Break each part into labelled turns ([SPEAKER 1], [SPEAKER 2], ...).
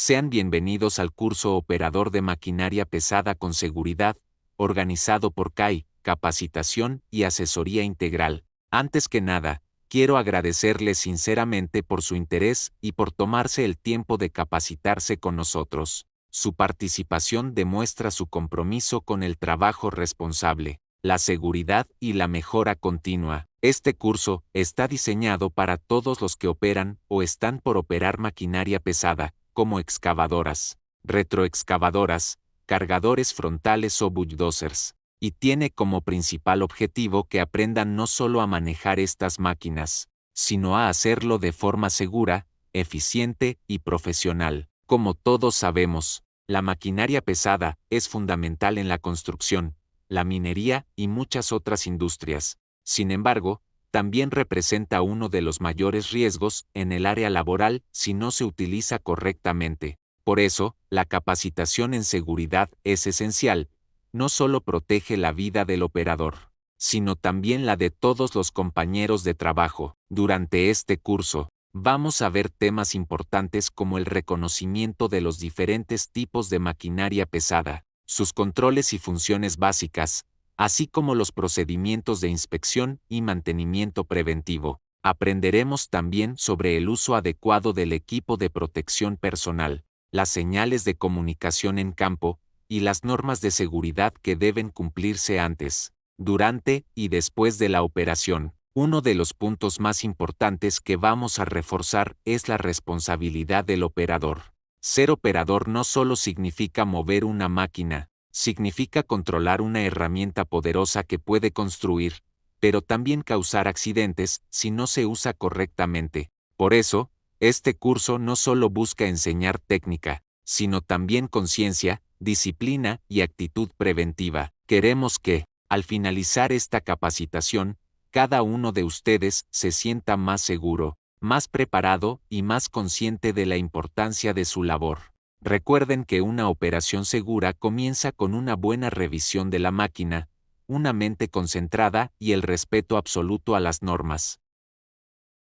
[SPEAKER 1] Sean bienvenidos al curso Operador de Maquinaria Pesada con Seguridad, organizado por CAI, Capacitación y Asesoría Integral. Antes que nada, quiero agradecerles sinceramente por su interés y por tomarse el tiempo de capacitarse con nosotros. Su participación demuestra su compromiso con el trabajo responsable, la seguridad y la mejora continua. Este curso está diseñado para todos los que operan o están por operar maquinaria pesada, como excavadoras, retroexcavadoras, cargadores frontales o bulldozers, y tiene como principal objetivo que aprendan no solo a manejar estas máquinas, sino a hacerlo de forma segura, eficiente y profesional. Como todos sabemos, la maquinaria pesada es fundamental en la construcción, la minería y muchas otras industrias. Sin embargo, también representa uno de los mayores riesgos en el área laboral si no se utiliza correctamente. Por eso, la capacitación en seguridad es esencial. No solo protege la vida del operador, sino también la de todos los compañeros de trabajo. Durante este curso, vamos a ver temas importantes como el reconocimiento de los diferentes tipos de maquinaria pesada, sus controles y funciones básicas, así como los procedimientos de inspección y mantenimiento preventivo. Aprenderemos también sobre el uso adecuado del equipo de protección personal, las señales de comunicación en campo, y las normas de seguridad que deben cumplirse antes, durante y después de la operación. Uno de los puntos más importantes que vamos a reforzar es la responsabilidad del operador. Ser operador no solo significa mover una máquina, significa controlar una herramienta poderosa que puede construir, pero también causar accidentes si no se usa correctamente. Por eso, este curso no solo busca enseñar técnica, sino también conciencia, disciplina y actitud preventiva. Queremos que, al finalizar esta capacitación, cada uno de ustedes se sienta más seguro, más preparado y más consciente de la importancia de su labor. Recuerden que una operación segura comienza con una buena revisión de la máquina, una mente concentrada y el respeto absoluto a las normas.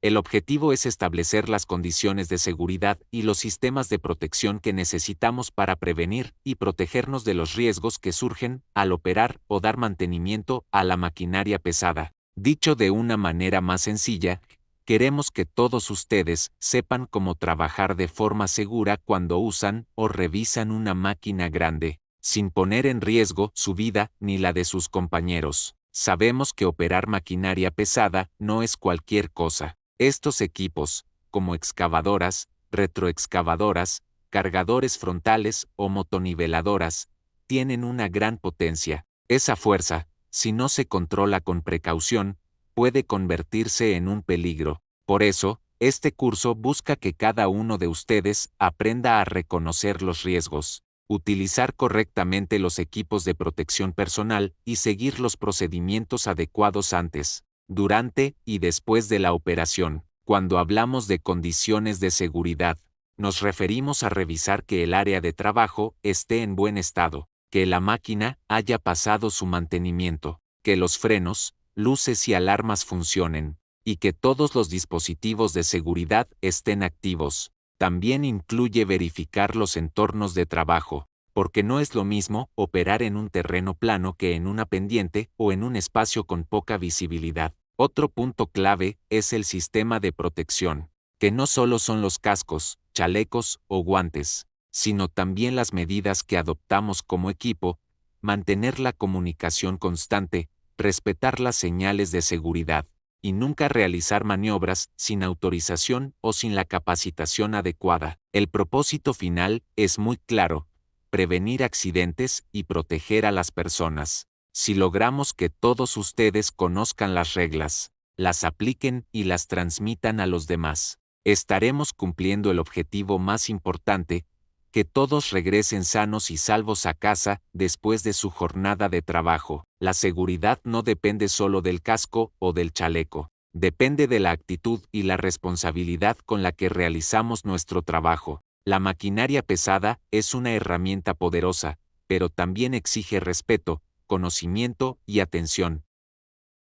[SPEAKER 1] El objetivo es establecer las condiciones de seguridad y los sistemas de protección que necesitamos para prevenir y protegernos de los riesgos que surgen al operar o dar mantenimiento a la maquinaria pesada. Dicho de una manera más sencilla, queremos que todos ustedes sepan cómo trabajar de forma segura cuando usan o revisan una máquina grande, sin poner en riesgo su vida ni la de sus compañeros. Sabemos que operar maquinaria pesada no es cualquier cosa. Estos equipos, como excavadoras, retroexcavadoras, cargadores frontales o motoniveladoras, tienen una gran potencia. Esa fuerza, si no se controla con precaución, puede convertirse en un peligro. Por eso, este curso busca que cada uno de ustedes aprenda a reconocer los riesgos, utilizar correctamente los equipos de protección personal y seguir los procedimientos adecuados antes, durante y después de la operación. Cuando hablamos de condiciones de seguridad, nos referimos a revisar que el área de trabajo esté en buen estado, que la máquina haya pasado su mantenimiento, que los frenos, luces y alarmas funcionen, y que todos los dispositivos de seguridad estén activos. También incluye verificar los entornos de trabajo, porque no es lo mismo operar en un terreno plano que en una pendiente o en un espacio con poca visibilidad. Otro punto clave es el sistema de protección, que no solo son los cascos, chalecos o guantes, sino también las medidas que adoptamos como equipo, mantener la comunicación constante, respetar las señales de seguridad, y nunca realizar maniobras sin autorización o sin la capacitación adecuada. El propósito final es muy claro: prevenir accidentes y proteger a las personas. Si logramos que todos ustedes conozcan las reglas, las apliquen y las transmitan a los demás, estaremos cumpliendo el objetivo más importante: que todos regresen sanos y salvos a casa después de su jornada de trabajo. La seguridad no depende solo del casco o del chaleco, depende de la actitud y la responsabilidad con la que realizamos nuestro trabajo. La maquinaria pesada es una herramienta poderosa, pero también exige respeto, conocimiento y atención.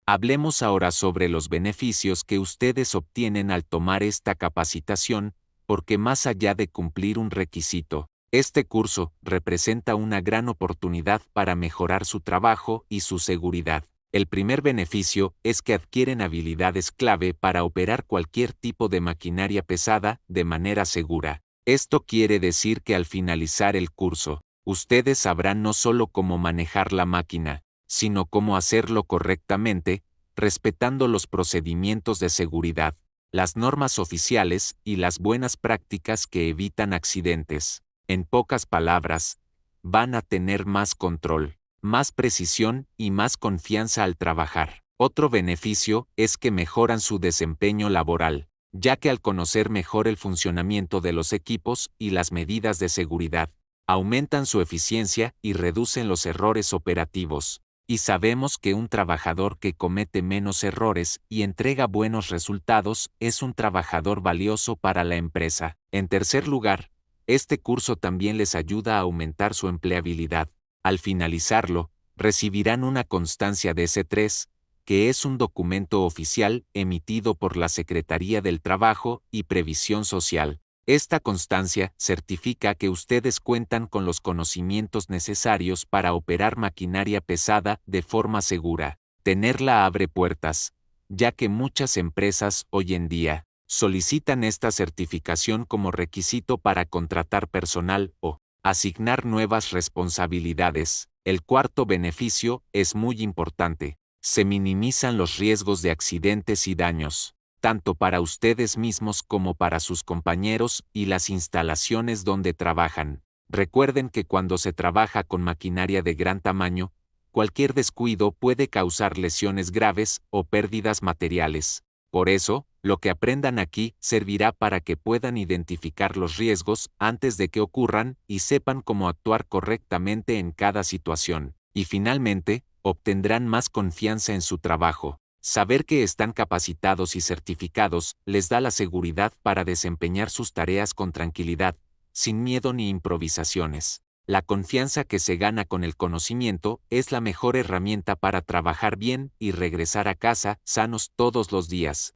[SPEAKER 1] Hablemos ahora sobre los beneficios que ustedes obtienen al tomar esta capacitación porque más allá de cumplir un requisito, este curso representa una gran oportunidad para mejorar su trabajo y su seguridad. El primer beneficio es que adquieren habilidades clave para operar cualquier tipo de maquinaria pesada de manera segura. Esto quiere decir que al finalizar el curso, ustedes sabrán no solo cómo manejar la máquina, sino cómo hacerlo correctamente, respetando los procedimientos de seguridad, las normas oficiales y las buenas prácticas que evitan accidentes. En pocas palabras, van a tener más control, más precisión y más confianza al trabajar. Otro beneficio es que mejoran su desempeño laboral, ya que al conocer mejor el funcionamiento de los equipos y las medidas de seguridad, aumentan su eficiencia y reducen los errores operativos. Y sabemos que un trabajador que comete menos errores y entrega buenos resultados es un trabajador valioso para la empresa. En tercer lugar, este curso también les ayuda a aumentar su empleabilidad. Al finalizarlo, recibirán una constancia de C3, que es un documento oficial emitido por la Secretaría del Trabajo y Previsión Social. Esta constancia certifica que ustedes cuentan con los conocimientos necesarios para operar maquinaria pesada de forma segura. Tenerla abre puertas, ya que muchas empresas hoy en día solicitan esta certificación como requisito para contratar personal o asignar nuevas responsabilidades. El cuarto beneficio es muy importante. Se minimizan los riesgos de accidentes y daños, tanto para ustedes mismos como para sus compañeros y las instalaciones donde trabajan. Recuerden que cuando se trabaja con maquinaria de gran tamaño, cualquier descuido puede causar lesiones graves o pérdidas materiales. Por eso, lo que aprendan aquí servirá para que puedan identificar los riesgos antes de que ocurran y sepan cómo actuar correctamente en cada situación. Y finalmente, obtendrán más confianza en su trabajo. Saber que están capacitados y certificados les da la seguridad para desempeñar sus tareas con tranquilidad, sin miedo ni improvisaciones. La confianza que se gana con el conocimiento es la mejor herramienta para trabajar bien y regresar a casa sanos todos los días.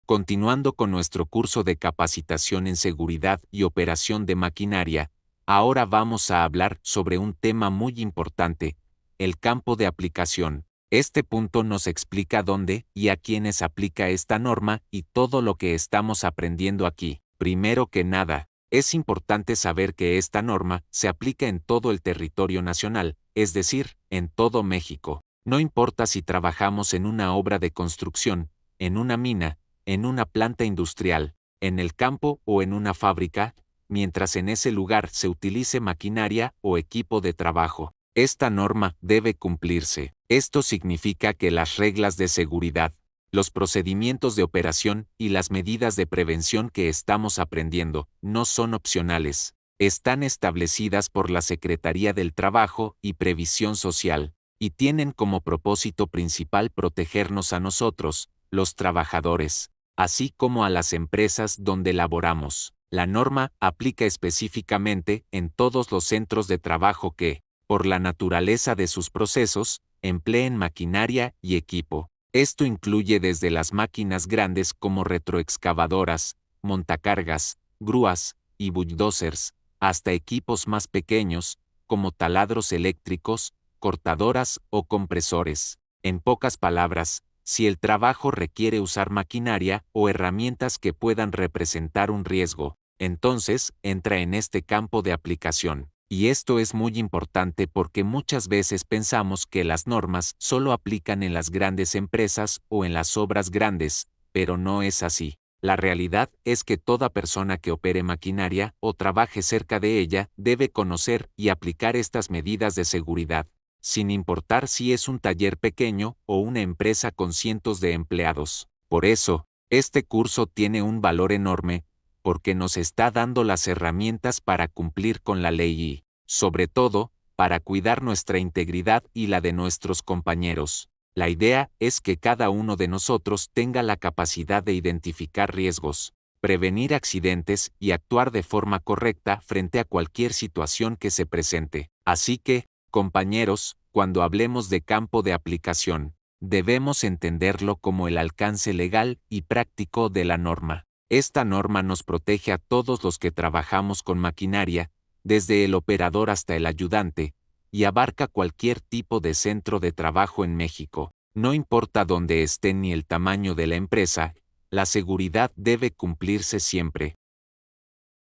[SPEAKER 1] Continuando con nuestro curso de capacitación en seguridad y operación de maquinaria, ahora vamos a hablar sobre un tema muy importante, el campo de aplicación. Este punto nos explica dónde y a quiénes aplica esta norma y todo lo que estamos aprendiendo aquí. Primero que nada, es importante saber que esta norma se aplica en todo el territorio nacional, es decir, en todo México. No importa si trabajamos en una obra de construcción, en una mina, en una planta industrial, en el campo o en una fábrica, mientras en ese lugar se utilice maquinaria o equipo de trabajo. Esta norma debe cumplirse. Esto significa que las reglas de seguridad, los procedimientos de operación y las medidas de prevención que estamos aprendiendo no son opcionales. Están establecidas por la Secretaría del Trabajo y Previsión Social, y tienen como propósito principal protegernos a nosotros, los trabajadores, así como a las empresas donde laboramos. La norma aplica específicamente en todos los centros de trabajo que, por la naturaleza de sus procesos, empleen maquinaria y equipo. Esto incluye desde las máquinas grandes como retroexcavadoras, montacargas, grúas y bulldozers, hasta equipos más pequeños, como taladros eléctricos, cortadoras o compresores. En pocas palabras, si el trabajo requiere usar maquinaria o herramientas que puedan representar un riesgo, entonces entra en este campo de aplicación. Y esto es muy importante porque muchas veces pensamos que las normas solo aplican en las grandes empresas o en las obras grandes, pero no es así. La realidad es que toda persona que opere maquinaria o trabaje cerca de ella debe conocer y aplicar estas medidas de seguridad, sin importar si es un taller pequeño o una empresa con cientos de empleados. Por eso, este curso tiene un valor enorme, porque nos está dando las herramientas para cumplir con la ley y, sobre todo, para cuidar nuestra integridad y la de nuestros compañeros. La idea es que cada uno de nosotros tenga la capacidad de identificar riesgos, prevenir accidentes y actuar de forma correcta frente a cualquier situación que se presente. Así que, compañeros, cuando hablemos de campo de aplicación, debemos entenderlo como el alcance legal y práctico de la norma. Esta norma nos protege a todos los que trabajamos con maquinaria, desde el operador hasta el ayudante, y abarca cualquier tipo de centro de trabajo en México. No importa dónde esté ni el tamaño de la empresa, la seguridad debe cumplirse siempre.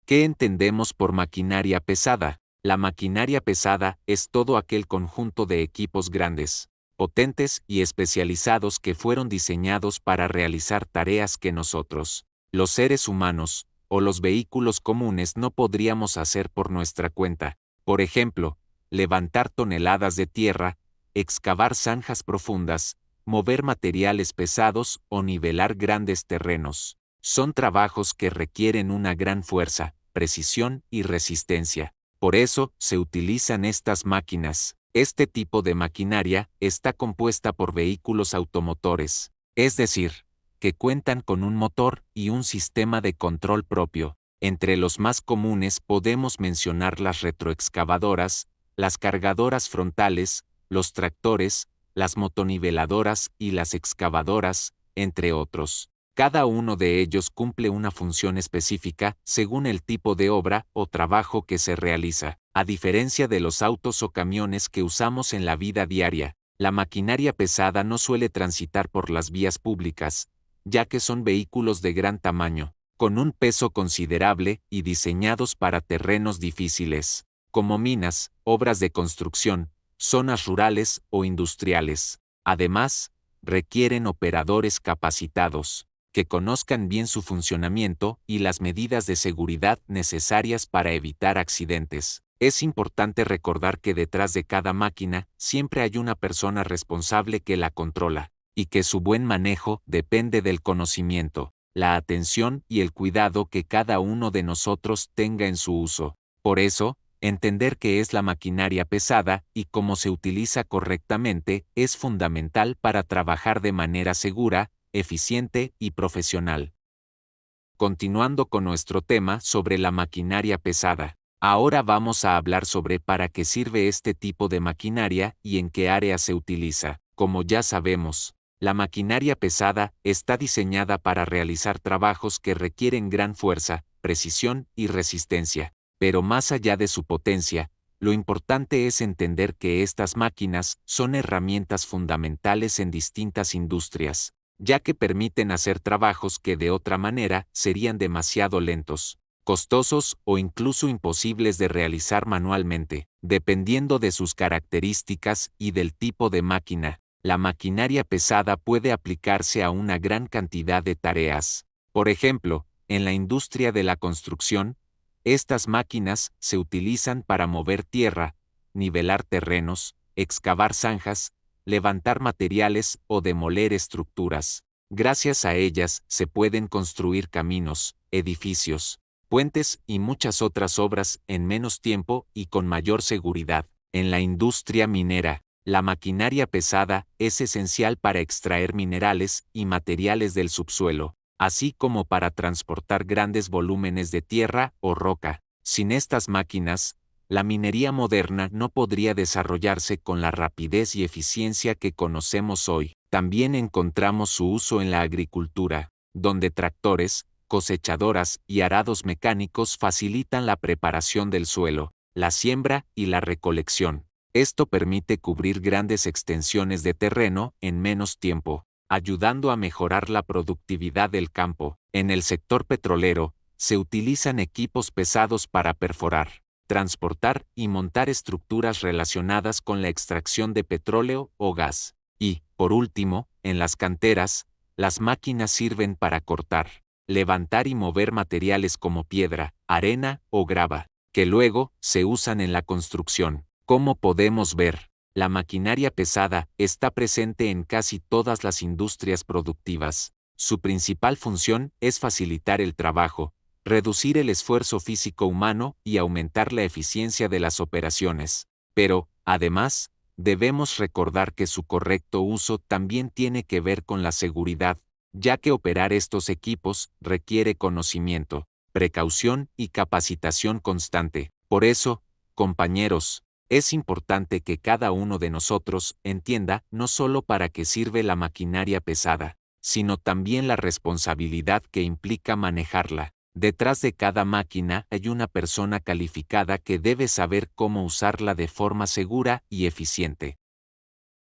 [SPEAKER 1] ¿Qué entendemos por maquinaria pesada? La maquinaria pesada es todo aquel conjunto de equipos grandes, potentes y especializados que fueron diseñados para realizar tareas que nosotros, los seres humanos, o los vehículos comunes no podríamos hacer por nuestra cuenta. Por ejemplo, levantar toneladas de tierra, excavar zanjas profundas, mover materiales pesados o nivelar grandes terrenos. Son trabajos que requieren una gran fuerza, precisión y resistencia. Por eso se utilizan estas máquinas. Este tipo de maquinaria está compuesta por vehículos automotores, es decir, que cuentan con un motor y un sistema de control propio. Entre los más comunes podemos mencionar las retroexcavadoras, las cargadoras frontales, los tractores, las motoniveladoras y las excavadoras, entre otros. Cada uno de ellos cumple una función específica según el tipo de obra o trabajo que se realiza. A diferencia de los autos o camiones que usamos en la vida diaria, la maquinaria pesada no suele transitar por las vías públicas, ya que son vehículos de gran tamaño, con un peso considerable y diseñados para terrenos difíciles, como minas, obras de construcción, zonas rurales o industriales. Además, requieren operadores capacitados, que conozcan bien su funcionamiento y las medidas de seguridad necesarias para evitar accidentes. Es importante recordar que detrás de cada máquina siempre hay una persona responsable que la controla, y que su buen manejo depende del conocimiento, la atención y el cuidado que cada uno de nosotros tenga en su uso. Por eso, entender qué es la maquinaria pesada y cómo se utiliza correctamente es fundamental para trabajar de manera segura, eficiente y profesional. Continuando con nuestro tema sobre la maquinaria pesada. Ahora vamos a hablar sobre para qué sirve este tipo de maquinaria y en qué área se utiliza. Como ya sabemos, la maquinaria pesada está diseñada para realizar trabajos que requieren gran fuerza, precisión y resistencia. Pero más allá de su potencia, lo importante es entender que estas máquinas son herramientas fundamentales en distintas industrias, ya que permiten hacer trabajos que de otra manera serían demasiado lentos, costosos o incluso imposibles de realizar manualmente. Dependiendo de sus características y del tipo de máquina, la maquinaria pesada puede aplicarse a una gran cantidad de tareas. Por ejemplo, en la industria de la construcción, estas máquinas se utilizan para mover tierra, nivelar terrenos, excavar zanjas, levantar materiales o demoler estructuras. Gracias a ellas se pueden construir caminos, edificios, puentes y muchas otras obras en menos tiempo y con mayor seguridad. En la industria minera, la maquinaria pesada es esencial para extraer minerales y materiales del subsuelo, así como para transportar grandes volúmenes de tierra o roca. Sin estas máquinas, la minería moderna no podría desarrollarse con la rapidez y eficiencia que conocemos hoy. También encontramos su uso en la agricultura, donde tractores, cosechadoras y arados mecánicos facilitan la preparación del suelo, la siembra y la recolección. Esto permite cubrir grandes extensiones de terreno en menos tiempo, ayudando a mejorar la productividad del campo. En el sector petrolero, se utilizan equipos pesados para perforar, transportar y montar estructuras relacionadas con la extracción de petróleo o gas. Y, por último, en las canteras, las máquinas sirven para cortar, levantar y mover materiales como piedra, arena o grava, que luego se usan en la construcción. Como podemos ver, la maquinaria pesada está presente en casi todas las industrias productivas. Su principal función es facilitar el trabajo, reducir el esfuerzo físico humano y aumentar la eficiencia de las operaciones. Pero, además, debemos recordar que su correcto uso también tiene que ver con la seguridad, ya que operar estos equipos requiere conocimiento, precaución y capacitación constante. Por eso, compañeros, es importante que cada uno de nosotros entienda no solo para qué sirve la maquinaria pesada, sino también la responsabilidad que implica manejarla. Detrás de cada máquina hay una persona calificada que debe saber cómo usarla de forma segura y eficiente.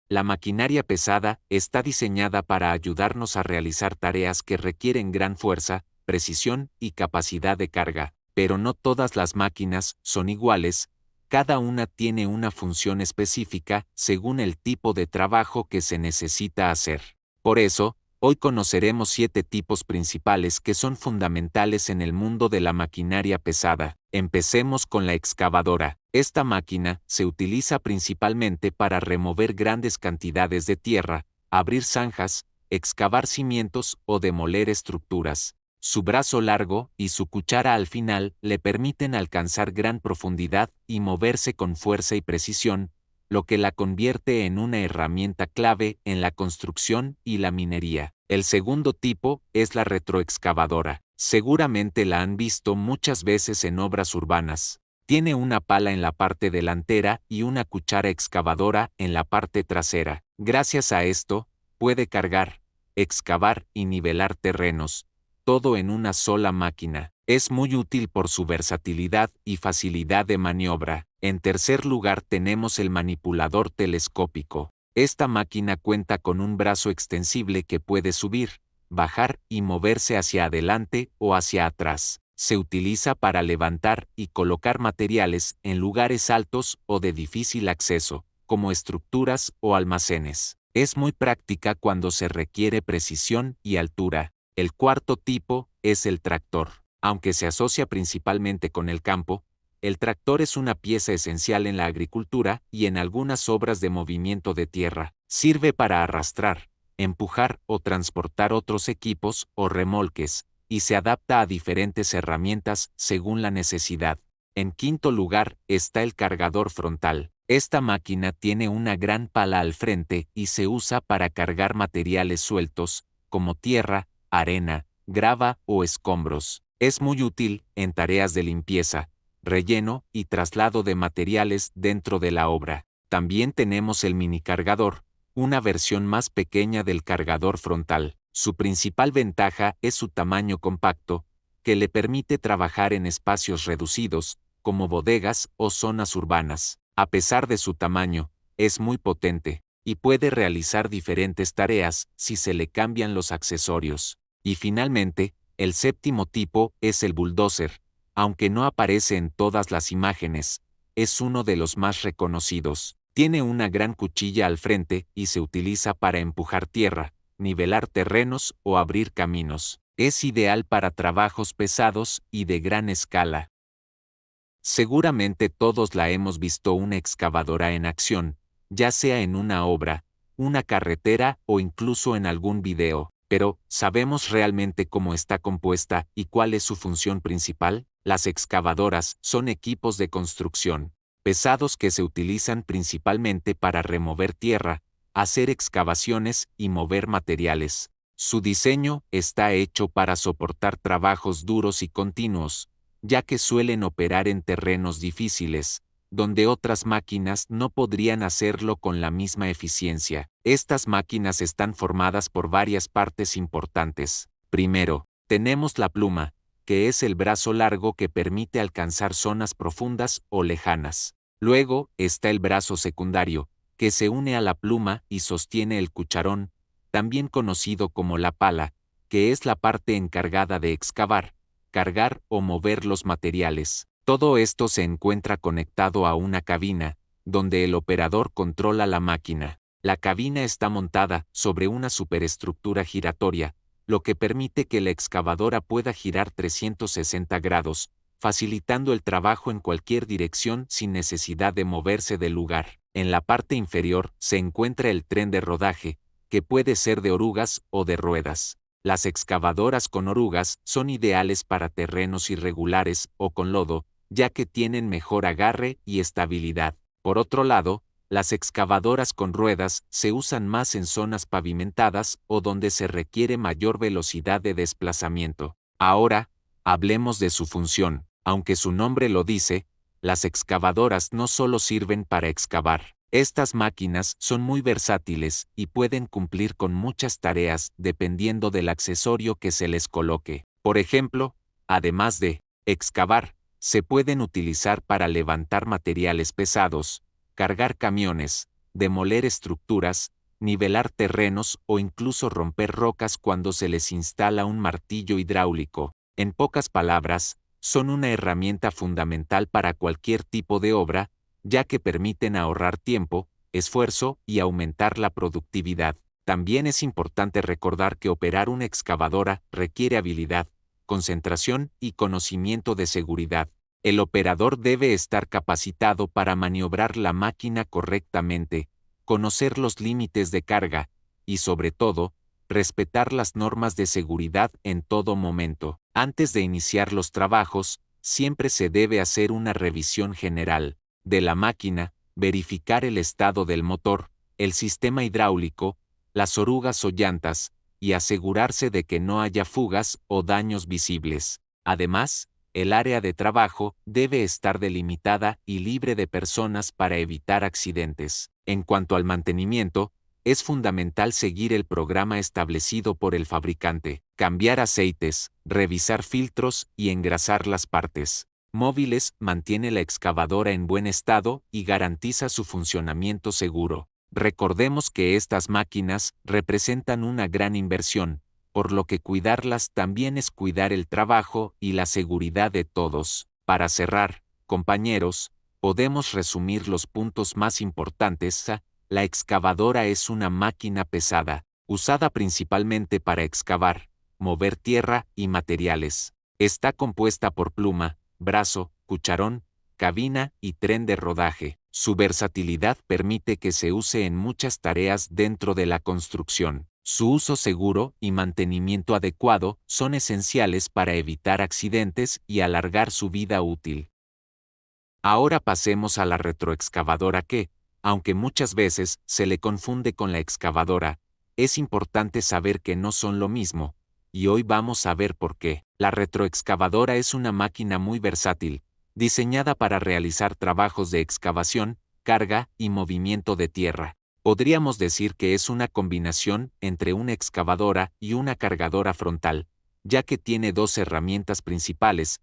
[SPEAKER 1] La maquinaria pesada está diseñada para ayudarnos a realizar tareas que requieren gran fuerza, precisión y capacidad de carga, pero no todas las máquinas son iguales, cada una tiene una función específica según el tipo de trabajo que se necesita hacer. Por eso, hoy conoceremos 7 tipos principales que son fundamentales en el mundo de la maquinaria pesada. Empecemos con la excavadora. Esta máquina se utiliza principalmente para remover grandes cantidades de tierra, abrir zanjas, excavar cimientos o demoler estructuras. Su brazo largo y su cuchara al final le permiten alcanzar gran profundidad y moverse con fuerza y precisión, lo que la convierte en una herramienta clave en la construcción y la minería. El segundo tipo es la retroexcavadora. Seguramente la han visto muchas veces en obras urbanas. Tiene una pala en la parte delantera y una cuchara excavadora en la parte trasera. Gracias a esto, puede cargar, excavar y nivelar terrenos, todo en una sola máquina. Es muy útil por su versatilidad y facilidad de maniobra. En tercer lugar tenemos el manipulador telescópico. Esta máquina cuenta con un brazo extensible que puede subir, bajar y moverse hacia adelante o hacia atrás. Se utiliza para levantar y colocar materiales en lugares altos o de difícil acceso, como estructuras o almacenes. Es muy práctica cuando se requiere precisión y altura. El cuarto tipo es el tractor. Aunque se asocia principalmente con el campo, el tractor es una pieza esencial en la agricultura y en algunas obras de movimiento de tierra. Sirve para arrastrar, empujar o transportar otros equipos o remolques, y se adapta a diferentes herramientas según la necesidad. En quinto lugar está el cargador frontal. Esta máquina tiene una gran pala al frente y se usa para cargar materiales sueltos, como tierra, arena, grava o escombros. Es muy útil en tareas de limpieza, relleno y traslado de materiales dentro de la obra. También tenemos el minicargador, una versión más pequeña del cargador frontal. Su principal ventaja es su tamaño compacto, que le permite trabajar en espacios reducidos, como bodegas o zonas urbanas. A pesar de su tamaño, es muy potente, y puede realizar diferentes tareas si se le cambian los accesorios. Y finalmente, el séptimo tipo es el bulldozer. Aunque no aparece en todas las imágenes, es uno de los más reconocidos. Tiene una gran cuchilla al frente y se utiliza para empujar tierra, nivelar terrenos o abrir caminos. Es ideal para trabajos pesados y de gran escala. Seguramente todos la hemos visto una excavadora en acción, ya sea en una obra, una carretera o incluso en algún video. Pero, ¿sabemos realmente cómo está compuesta y cuál es su función principal? Las excavadoras son equipos de construcción pesados que se utilizan principalmente para remover tierra, hacer excavaciones y mover materiales. Su diseño está hecho para soportar trabajos duros y continuos, ya que suelen operar en terrenos difíciles, donde otras máquinas no podrían hacerlo con la misma eficiencia. Estas máquinas están formadas por varias partes importantes. Primero, tenemos la pluma, que es el brazo largo que permite alcanzar zonas profundas o lejanas. Luego está el brazo secundario, que se une a la pluma y sostiene el cucharón, también conocido como la pala, que es la parte encargada de excavar, cargar o mover los materiales. Todo esto se encuentra conectado a una cabina, donde el operador controla la máquina. La cabina está montada sobre una superestructura giratoria, lo que permite que la excavadora pueda girar 360 grados, facilitando el trabajo en cualquier dirección sin necesidad de moverse del lugar. En la parte inferior se encuentra el tren de rodaje, que puede ser de orugas o de ruedas. Las excavadoras con orugas son ideales para terrenos irregulares o con lodo, ya que tienen mejor agarre y estabilidad. Por otro lado, las excavadoras con ruedas se usan más en zonas pavimentadas o donde se requiere mayor velocidad de desplazamiento. Ahora, hablemos de su función. Aunque su nombre lo dice, las excavadoras no solo sirven para excavar, Estas máquinas son muy versátiles y pueden cumplir con muchas tareas dependiendo del accesorio que se les coloque. Por ejemplo, además de excavar, se pueden utilizar para levantar materiales pesados, cargar camiones, demoler estructuras, nivelar terrenos o incluso romper rocas cuando se les instala un martillo hidráulico. En pocas palabras, son una herramienta fundamental para cualquier tipo de obra, ya que permiten ahorrar tiempo, esfuerzo y aumentar la productividad. También es importante recordar que operar una excavadora requiere habilidad, concentración y conocimiento de seguridad. El operador debe estar capacitado para maniobrar la máquina correctamente, conocer los límites de carga y, sobre todo, respetar las normas de seguridad en todo momento. Antes de iniciar los trabajos, siempre se debe hacer una revisión general de la máquina, verificar el estado del motor, el sistema hidráulico, las orugas o llantas, y asegurarse de que no haya fugas o daños visibles. Además, el área de trabajo debe estar delimitada y libre de personas para evitar accidentes. En cuanto al mantenimiento, es fundamental seguir el programa establecido por el fabricante, cambiar aceites, revisar filtros y engrasar las partes móviles, mantiene la excavadora en buen estado y garantiza su funcionamiento seguro. Recordemos que estas máquinas representan una gran inversión, por lo que cuidarlas también es cuidar el trabajo y la seguridad de todos. Para cerrar, compañeros, podemos resumir los puntos más importantes. La excavadora es una máquina pesada, usada principalmente para excavar, mover tierra y materiales. Está compuesta por pluma, brazo, cucharón, cabina y tren de rodaje. Su versatilidad permite que se use en muchas tareas dentro de la construcción. Su uso seguro y mantenimiento adecuado son esenciales para evitar accidentes y alargar su vida útil. Ahora pasemos a la retroexcavadora que, aunque muchas veces se le confunde con la excavadora, es importante saber que no son lo mismo, y hoy vamos a ver por qué. La retroexcavadora es una máquina muy versátil, diseñada para realizar trabajos de excavación, carga y movimiento de tierra. Podríamos decir que es una combinación entre una excavadora y una cargadora frontal, ya que tiene dos herramientas principales.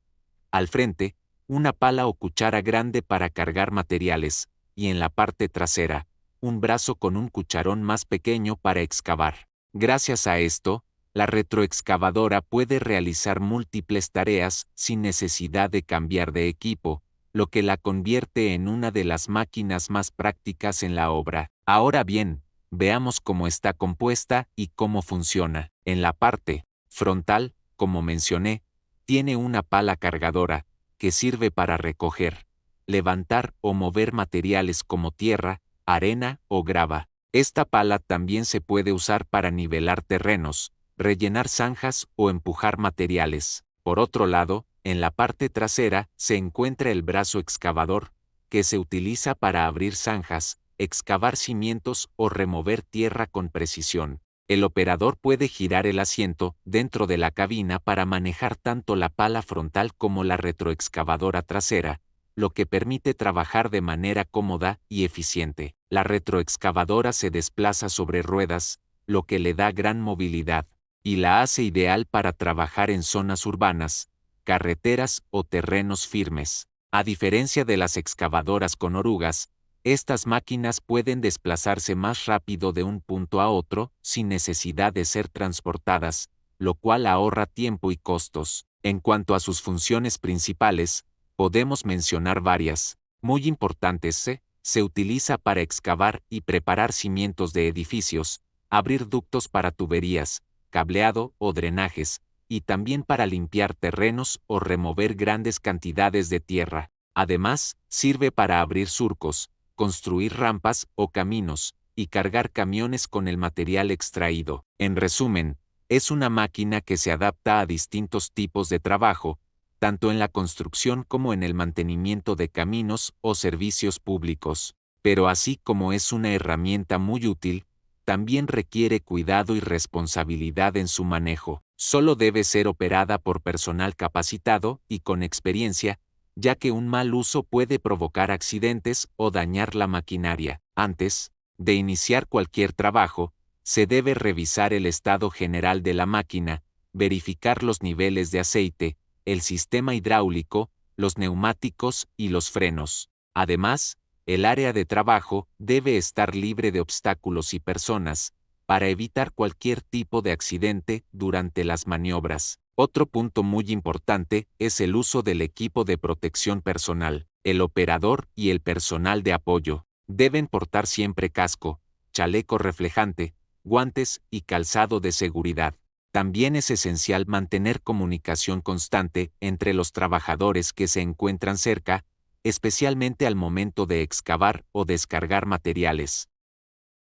[SPEAKER 1] Al frente, una pala o cuchara grande para cargar materiales, y en la parte trasera, un brazo con un cucharón más pequeño para excavar. Gracias a esto, la retroexcavadora puede realizar múltiples tareas sin necesidad de cambiar de equipo, lo que la convierte en una de las máquinas más prácticas en la obra. Ahora bien, veamos cómo está compuesta y cómo funciona. En la parte frontal, como mencioné, tiene una pala cargadora, que sirve para recoger, levantar o mover materiales como tierra, arena o grava. Esta pala también se puede usar para nivelar terrenos, rellenar zanjas o empujar materiales. Por otro lado, en la parte trasera se encuentra el brazo excavador, que se utiliza para abrir zanjas, excavar cimientos o remover tierra con precisión. El operador puede girar el asiento dentro de la cabina para manejar tanto la pala frontal como la retroexcavadora trasera, lo que permite trabajar de manera cómoda y eficiente. La retroexcavadora se desplaza sobre ruedas, lo que le da gran movilidad, y la hace ideal para trabajar en zonas urbanas, carreteras o terrenos firmes. A diferencia de las excavadoras con orugas, estas máquinas pueden desplazarse más rápido de un punto a otro sin necesidad de ser transportadas, lo cual ahorra tiempo y costos. En cuanto a sus funciones principales, podemos mencionar varias, muy importantes. Se utiliza para excavar y preparar cimientos de edificios, abrir ductos para tuberías, cableado o drenajes, y también para limpiar terrenos o remover grandes cantidades de tierra. Además, sirve para abrir surcos, construir rampas o caminos, y cargar camiones con el material extraído. En resumen, es una máquina que se adapta a distintos tipos de trabajo, tanto en la construcción como en el mantenimiento de caminos o servicios públicos. Pero así como es una herramienta muy útil, también requiere cuidado y responsabilidad en su manejo. Solo debe ser operada por personal capacitado y con experiencia, ya que un mal uso puede provocar accidentes o dañar la maquinaria. Antes de iniciar cualquier trabajo, se debe revisar el estado general de la máquina, verificar los niveles de aceite, el sistema hidráulico, los neumáticos y los frenos. Además, el área de trabajo debe estar libre de obstáculos y personas, para evitar cualquier tipo de accidente durante las maniobras. Otro punto muy importante es el uso del equipo de protección personal. El operador y el personal de apoyo deben portar siempre casco, chaleco reflejante, guantes y calzado de seguridad. También es esencial mantener comunicación constante entre los trabajadores que se encuentran cerca, especialmente al momento de excavar o descargar materiales.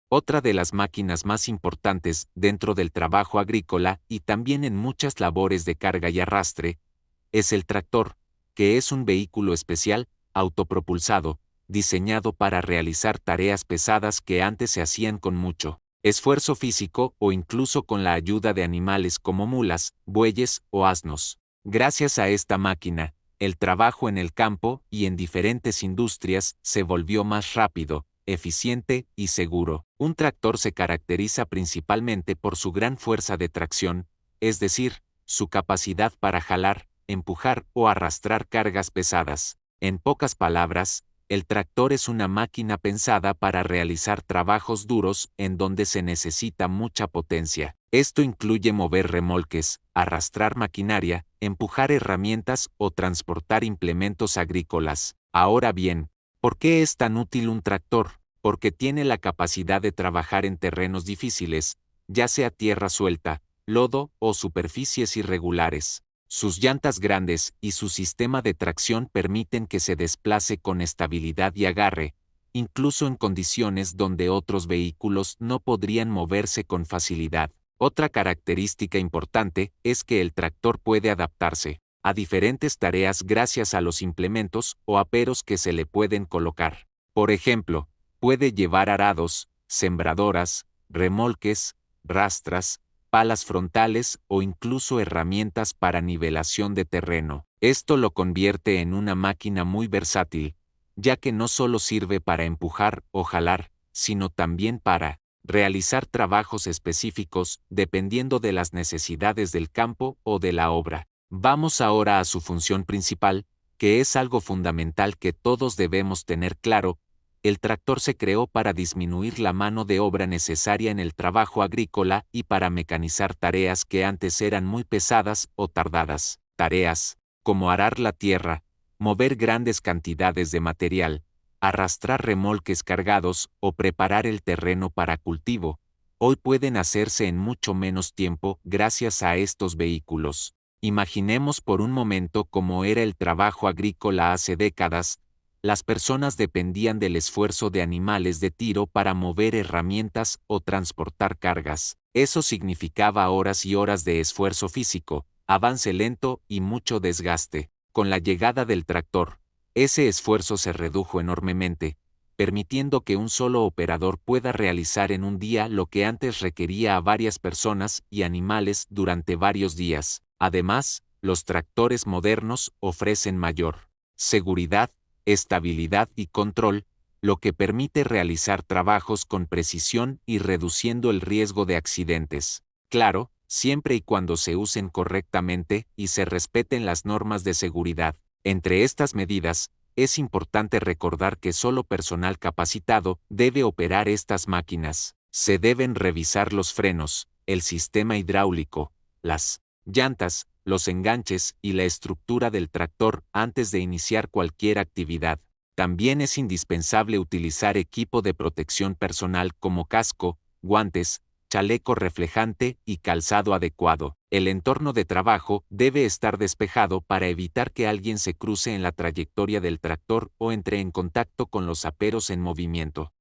[SPEAKER 1] Otra de las máquinas más importantes dentro del trabajo agrícola y también en muchas labores de carga y arrastre, es el tractor, que es un vehículo especial, autopropulsado, diseñado para realizar tareas pesadas que antes se hacían con mucho esfuerzo físico o incluso con la ayuda de animales como mulas, bueyes o asnos. Gracias a esta máquina, el trabajo en el campo y en diferentes industrias se volvió más rápido, eficiente y seguro. Un tractor se caracteriza principalmente por su gran fuerza de tracción, es decir, su capacidad para jalar, empujar o arrastrar cargas pesadas. En pocas palabras, el tractor es una máquina pensada para realizar trabajos duros en donde se necesita mucha potencia. Esto incluye mover remolques, arrastrar maquinaria, empujar herramientas o transportar implementos agrícolas. Ahora bien, ¿por qué es tan útil un tractor? Porque tiene la capacidad de trabajar en terrenos difíciles, ya sea tierra suelta, lodo o superficies irregulares. Sus llantas grandes y su sistema de tracción permiten que se desplace con estabilidad y agarre, incluso en condiciones donde otros vehículos no podrían moverse con facilidad. Otra característica importante es que el tractor puede adaptarse a diferentes tareas gracias a los implementos o aperos que se le pueden colocar. Por ejemplo, puede llevar arados, sembradoras, remolques, rastras, palas frontales o incluso herramientas para nivelación de terreno. Esto lo convierte en una máquina muy versátil, ya que no solo sirve para empujar o jalar, sino también para realizar trabajos específicos dependiendo de las necesidades del campo o de la obra. Vamos ahora a su función principal, que es algo fundamental que todos debemos tener claro. El tractor se creó para disminuir la mano de obra necesaria en el trabajo agrícola y para mecanizar tareas que antes eran muy pesadas o tardadas. Tareas como arar la tierra, mover grandes cantidades de material, arrastrar remolques cargados o preparar el terreno para cultivo, hoy pueden hacerse en mucho menos tiempo gracias a estos vehículos. Imaginemos por un momento cómo era el trabajo agrícola hace décadas. Las personas dependían del esfuerzo de animales de tiro para mover herramientas o transportar cargas. Eso significaba horas y horas de esfuerzo físico, avance lento y mucho desgaste. Con la llegada del tractor, ese esfuerzo se redujo enormemente, permitiendo que un solo operador pueda realizar en un día lo que antes requería a varias personas y animales durante varios días. Además, los tractores modernos ofrecen mayor seguridad, estabilidad y control, lo que permite realizar trabajos con precisión y reduciendo el riesgo de accidentes. Claro, siempre y cuando se usen correctamente y se respeten las normas de seguridad. Entre estas medidas, es importante recordar que solo personal capacitado debe operar estas máquinas. Se deben revisar los frenos, el sistema hidráulico, las llantas, los enganches y la estructura del tractor antes de iniciar cualquier actividad. También es indispensable utilizar equipo de protección personal como casco, guantes, chaleco reflejante y calzado adecuado. El entorno de trabajo debe estar despejado para evitar que alguien se cruce en la trayectoria del tractor o entre en contacto con los aperos en movimiento.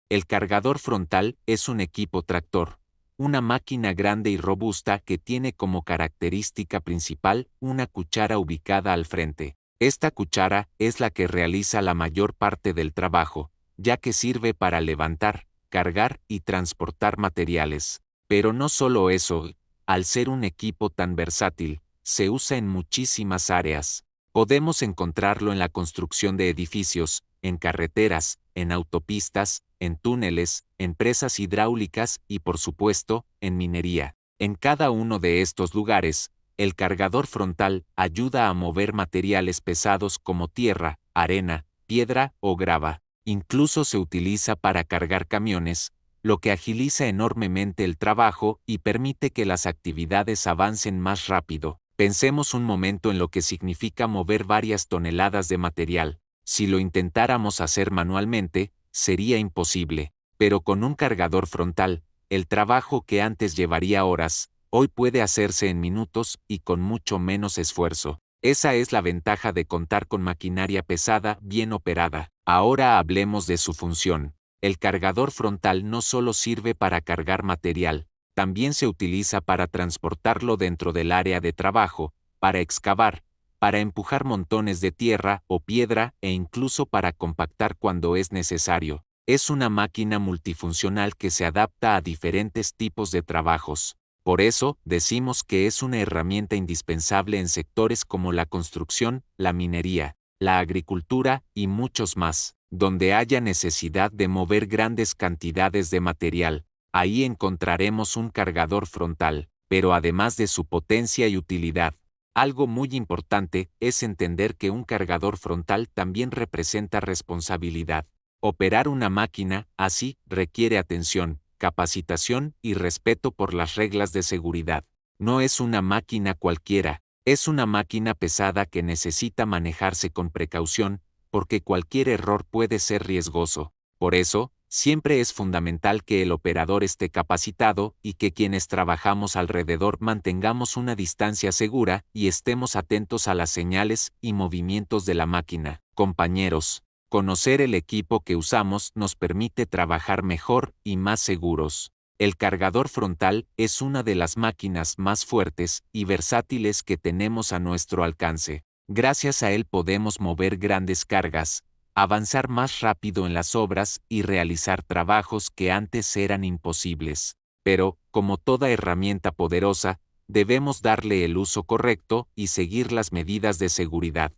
[SPEAKER 1] El cargador frontal es un equipo tractor, una máquina grande y robusta que tiene como característica principal una cuchara ubicada al frente. Esta cuchara es la que realiza la mayor parte del trabajo, ya que sirve para levantar, cargar y transportar materiales. Pero no solo eso, al ser un equipo tan versátil, se usa en muchísimas áreas. Podemos encontrarlo en la construcción de edificios, en carreteras, en autopistas, en túneles, en presas hidráulicas y, por supuesto, en minería. En cada uno de estos lugares, el cargador frontal ayuda a mover materiales pesados como tierra, arena, piedra o grava. Incluso se utiliza para cargar camiones, lo que agiliza enormemente el trabajo y permite que las actividades avancen más rápido. Pensemos un momento en lo que significa mover varias toneladas de material. Si lo intentáramos hacer manualmente, sería imposible. Pero con un cargador frontal, el trabajo que antes llevaría horas, hoy puede hacerse en minutos y con mucho menos esfuerzo. Esa es la ventaja de contar con maquinaria pesada bien operada. Ahora hablemos de su función. El cargador frontal no solo sirve para cargar material, también se utiliza para transportarlo dentro del área de trabajo, para excavar, para empujar montones de tierra o piedra e incluso para compactar cuando es necesario. Es una máquina multifuncional que se adapta a diferentes tipos de trabajos. Por eso, decimos que es una herramienta indispensable en sectores como la construcción, la minería, la agricultura y muchos más, donde haya necesidad de mover grandes cantidades de material. Ahí encontraremos un cargador frontal, pero además de su potencia y utilidad, algo muy importante es entender que un cargador frontal también representa responsabilidad. Operar una máquina, así, requiere atención, capacitación y respeto por las reglas de seguridad. No es una máquina cualquiera, es una máquina pesada que necesita manejarse con precaución, porque cualquier error puede ser riesgoso. Por eso, siempre es fundamental que el operador esté capacitado y que quienes trabajamos alrededor mantengamos una distancia segura y estemos atentos a las señales y movimientos de la máquina. Compañeros, conocer el equipo que usamos nos permite trabajar mejor y más seguros. El cargador frontal es una de las máquinas más fuertes y versátiles que tenemos a nuestro alcance. Gracias a él podemos mover grandes cargas, avanzar más rápido en las obras y realizar trabajos que antes eran imposibles. Pero, como toda herramienta poderosa, debemos darle el uso correcto y seguir las medidas de seguridad.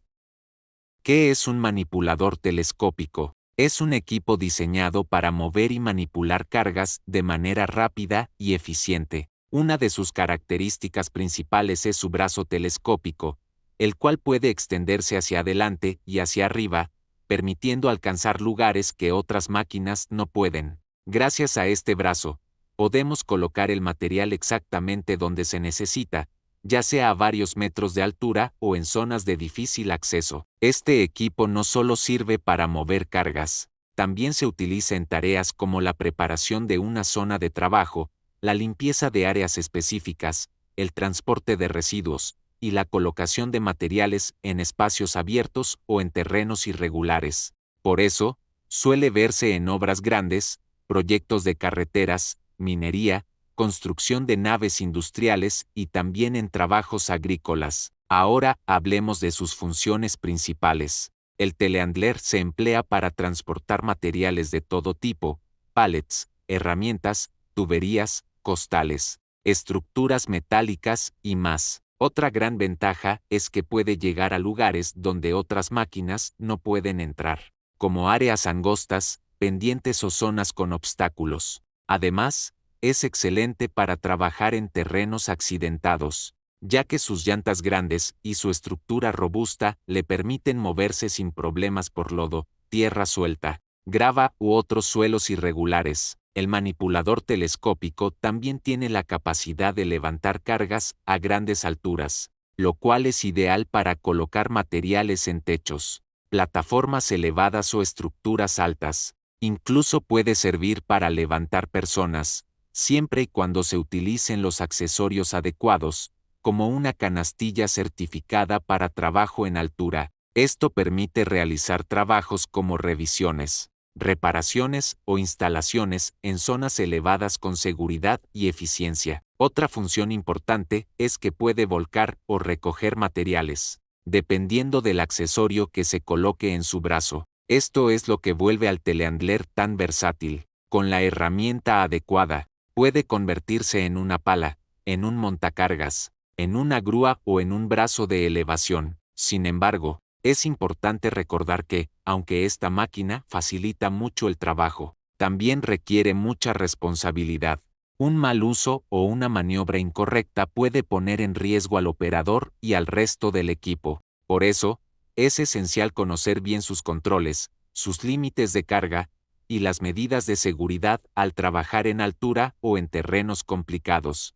[SPEAKER 1] ¿Qué es un manipulador telescópico? Es un equipo diseñado para mover y manipular cargas de manera rápida y eficiente. Una de sus características principales es su brazo telescópico, el cual puede extenderse hacia adelante y hacia arriba, permitiendo alcanzar lugares que otras máquinas no pueden. Gracias a este brazo, podemos colocar el material exactamente donde se necesita, ya sea a varios metros de altura o en zonas de difícil acceso. Este equipo no solo sirve para mover cargas, también se utiliza en tareas como la preparación de una zona de trabajo, la limpieza de áreas específicas, el transporte de residuos, y la colocación de materiales en espacios abiertos o en terrenos irregulares. Por eso, suele verse en obras grandes, proyectos de carreteras, minería, construcción de naves industriales y también en trabajos agrícolas. Ahora hablemos de sus funciones principales. El telehandler se emplea para transportar materiales de todo tipo, pallets, herramientas, tuberías, costales, estructuras metálicas y más. Otra gran ventaja es que puede llegar a lugares donde otras máquinas no pueden entrar, como áreas angostas, pendientes o zonas con obstáculos. Además, es excelente para trabajar en terrenos accidentados, ya que sus llantas grandes y su estructura robusta le permiten moverse sin problemas por lodo, tierra suelta, grava u otros suelos irregulares. El manipulador telescópico también tiene la capacidad de levantar cargas a grandes alturas, lo cual es ideal para colocar materiales en techos, plataformas elevadas o estructuras altas. Incluso puede servir para levantar personas, siempre y cuando se utilicen los accesorios adecuados, como una canastilla certificada para trabajo en altura. Esto permite realizar trabajos como revisiones, reparaciones o instalaciones en zonas elevadas con seguridad y eficiencia. Otra función importante es que puede volcar o recoger materiales, dependiendo del accesorio que se coloque en su brazo. Esto es lo que vuelve al telehandler tan versátil. Con la herramienta adecuada, puede convertirse en una pala, en un montacargas, en una grúa o en un brazo de elevación. Sin embargo, es importante recordar que, aunque esta máquina facilita mucho el trabajo, también requiere mucha responsabilidad. Un mal uso o una maniobra incorrecta puede poner en riesgo al operador y al resto del equipo. Por eso, es esencial conocer bien sus controles, sus límites de carga y las medidas de seguridad al trabajar en altura o en terrenos complicados.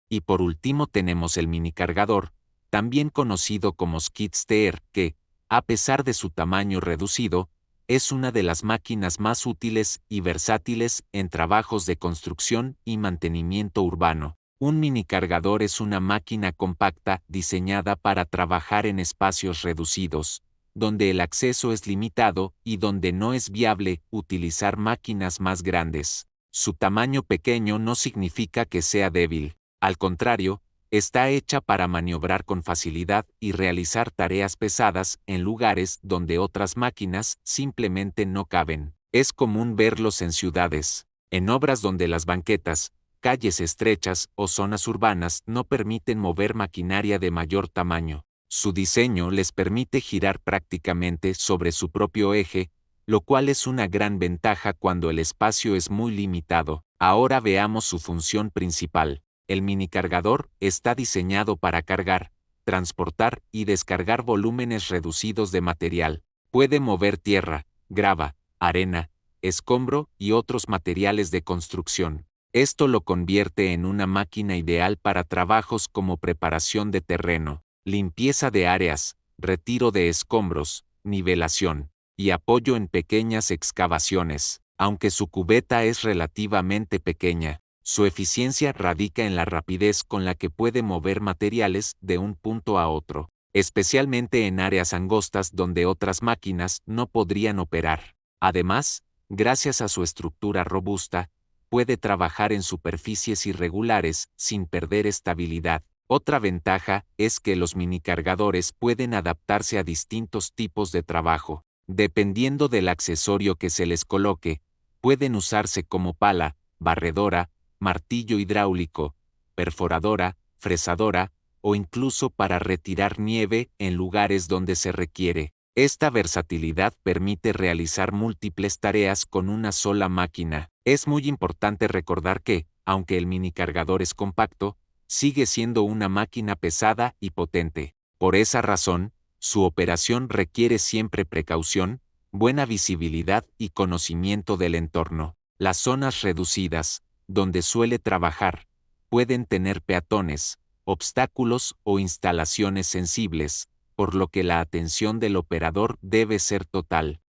[SPEAKER 1] Y por último tenemos el minicargador, también conocido como skid steer, que, a pesar de su tamaño reducido, es una de las máquinas más útiles y versátiles en trabajos de construcción y mantenimiento urbano. Un minicargador es una máquina compacta diseñada para trabajar en espacios reducidos, donde el acceso es limitado y donde no es viable utilizar máquinas más grandes. Su tamaño pequeño no significa que sea débil. Al contrario, está hecha para maniobrar con facilidad y realizar tareas pesadas en lugares donde otras máquinas simplemente no caben. Es común verlos en ciudades, en obras donde las banquetas, calles estrechas o zonas urbanas no permiten mover maquinaria de mayor tamaño. Su diseño les permite girar prácticamente sobre su propio eje, lo cual es una gran ventaja cuando el espacio es muy limitado. Ahora veamos su función principal. El minicargador está diseñado para cargar, transportar y descargar volúmenes reducidos de material. Puede mover tierra, grava, arena, escombro y otros materiales de construcción. Esto lo convierte en una máquina ideal para trabajos como preparación de terreno, limpieza de áreas, retiro de escombros, nivelación y apoyo en pequeñas excavaciones. Aunque su cubeta es relativamente pequeña, su eficiencia radica en la rapidez con la que puede mover materiales de un punto a otro, especialmente en áreas angostas donde otras máquinas no podrían operar. Además, gracias a su estructura robusta, puede trabajar en superficies irregulares sin perder estabilidad. Otra ventaja es que los minicargadores pueden adaptarse a distintos tipos de trabajo. Dependiendo del accesorio que se les coloque, pueden usarse como pala, barredora, martillo hidráulico, perforadora, fresadora, o incluso para retirar nieve en lugares donde se requiere. Esta versatilidad permite realizar múltiples tareas con una sola máquina. Es muy importante recordar que, aunque el minicargador es compacto, sigue siendo una máquina pesada y potente. Por esa razón, su operación requiere siempre precaución, buena visibilidad y conocimiento del entorno. Las zonas reducidas, donde suele trabajar, pueden tener peatones, obstáculos o instalaciones sensibles, por lo que la atención del operador debe ser total.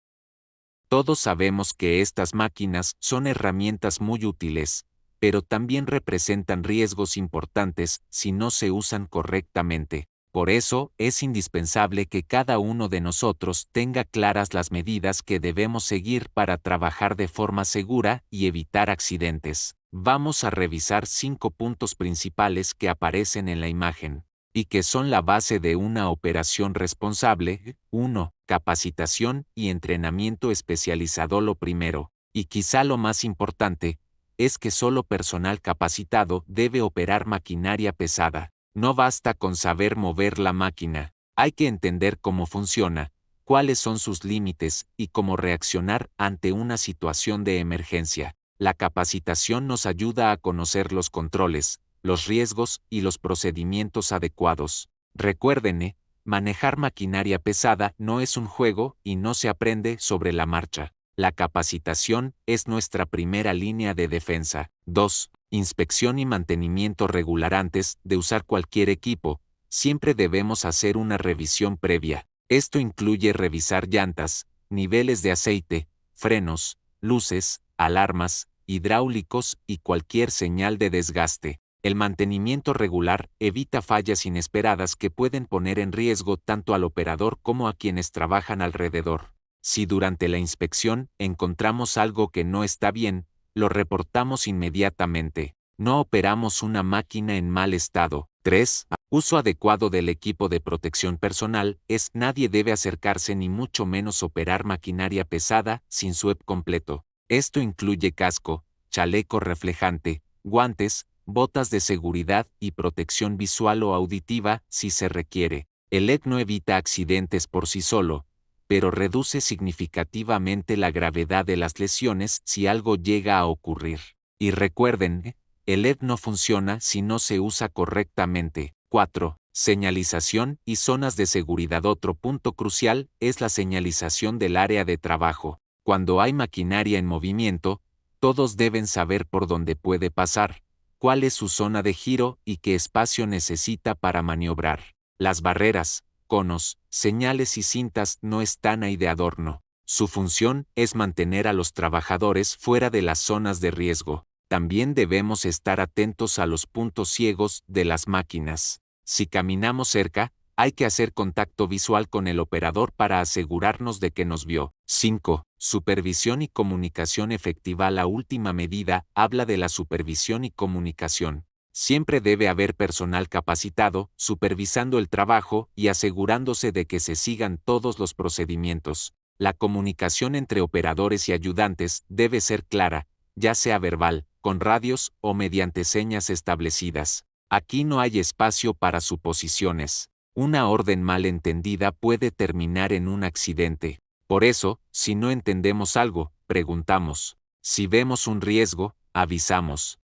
[SPEAKER 1] Todos sabemos que estas máquinas son herramientas muy útiles, pero también representan riesgos importantes si no se usan correctamente. Por eso, es indispensable que cada uno de nosotros tenga claras las medidas que debemos seguir para trabajar de forma segura y evitar accidentes. Vamos a revisar 5 puntos principales que aparecen en la imagen y que son la base de una operación responsable. 1. Capacitación y entrenamiento especializado. Lo primero, y quizá lo más importante, es que solo personal capacitado debe operar maquinaria pesada. No basta con saber mover la máquina, hay que entender cómo funciona, cuáles son sus límites y cómo reaccionar ante una situación de emergencia. La capacitación nos ayuda a conocer los controles, los riesgos y los procedimientos adecuados. Recuerden, manejar maquinaria pesada no es un juego y no se aprende sobre la marcha. La capacitación es nuestra primera línea de defensa. 2. Inspección y mantenimiento regular. Antes de usar cualquier equipo, siempre debemos hacer una revisión previa. Esto incluye revisar llantas, niveles de aceite, frenos, luces, alarmas, hidráulicos y cualquier señal de desgaste. El mantenimiento regular evita fallas inesperadas que pueden poner en riesgo tanto al operador como a quienes trabajan alrededor. Si durante la inspección encontramos algo que no está bien, lo reportamos inmediatamente. No operamos una máquina en mal estado. 3. Uso adecuado del equipo de protección personal. Nadie debe acercarse ni mucho menos operar maquinaria pesada sin su EP completo. Esto incluye casco, chaleco reflejante, guantes, botas de seguridad y protección visual o auditiva si se requiere. El LED no evita accidentes por sí solo, pero reduce significativamente la gravedad de las lesiones si algo llega a ocurrir. Y recuerden, el LED no funciona si no se usa correctamente. 4. Señalización y zonas de seguridad. Otro punto crucial es la señalización del área de trabajo. Cuando hay maquinaria en movimiento, todos deben saber por dónde puede pasar, cuál es su zona de giro y qué espacio necesita para maniobrar. Las barreras, conos, señales y cintas no están ahí de adorno. Su función es mantener a los trabajadores fuera de las zonas de riesgo. También debemos estar atentos a los puntos ciegos de las máquinas. Si caminamos cerca, hay que hacer contacto visual con el operador para asegurarnos de que nos vio. 5. Supervisión y comunicación efectiva. La última medida habla de la supervisión y comunicación. Siempre debe haber personal capacitado, supervisando el trabajo y asegurándose de que se sigan todos los procedimientos. La comunicación entre operadores y ayudantes debe ser clara, ya sea verbal, con radios o mediante señas establecidas. Aquí no hay espacio para suposiciones. Una orden mal entendida puede terminar en un accidente. Por eso, si no entendemos algo, preguntamos. Si vemos un riesgo, avisamos.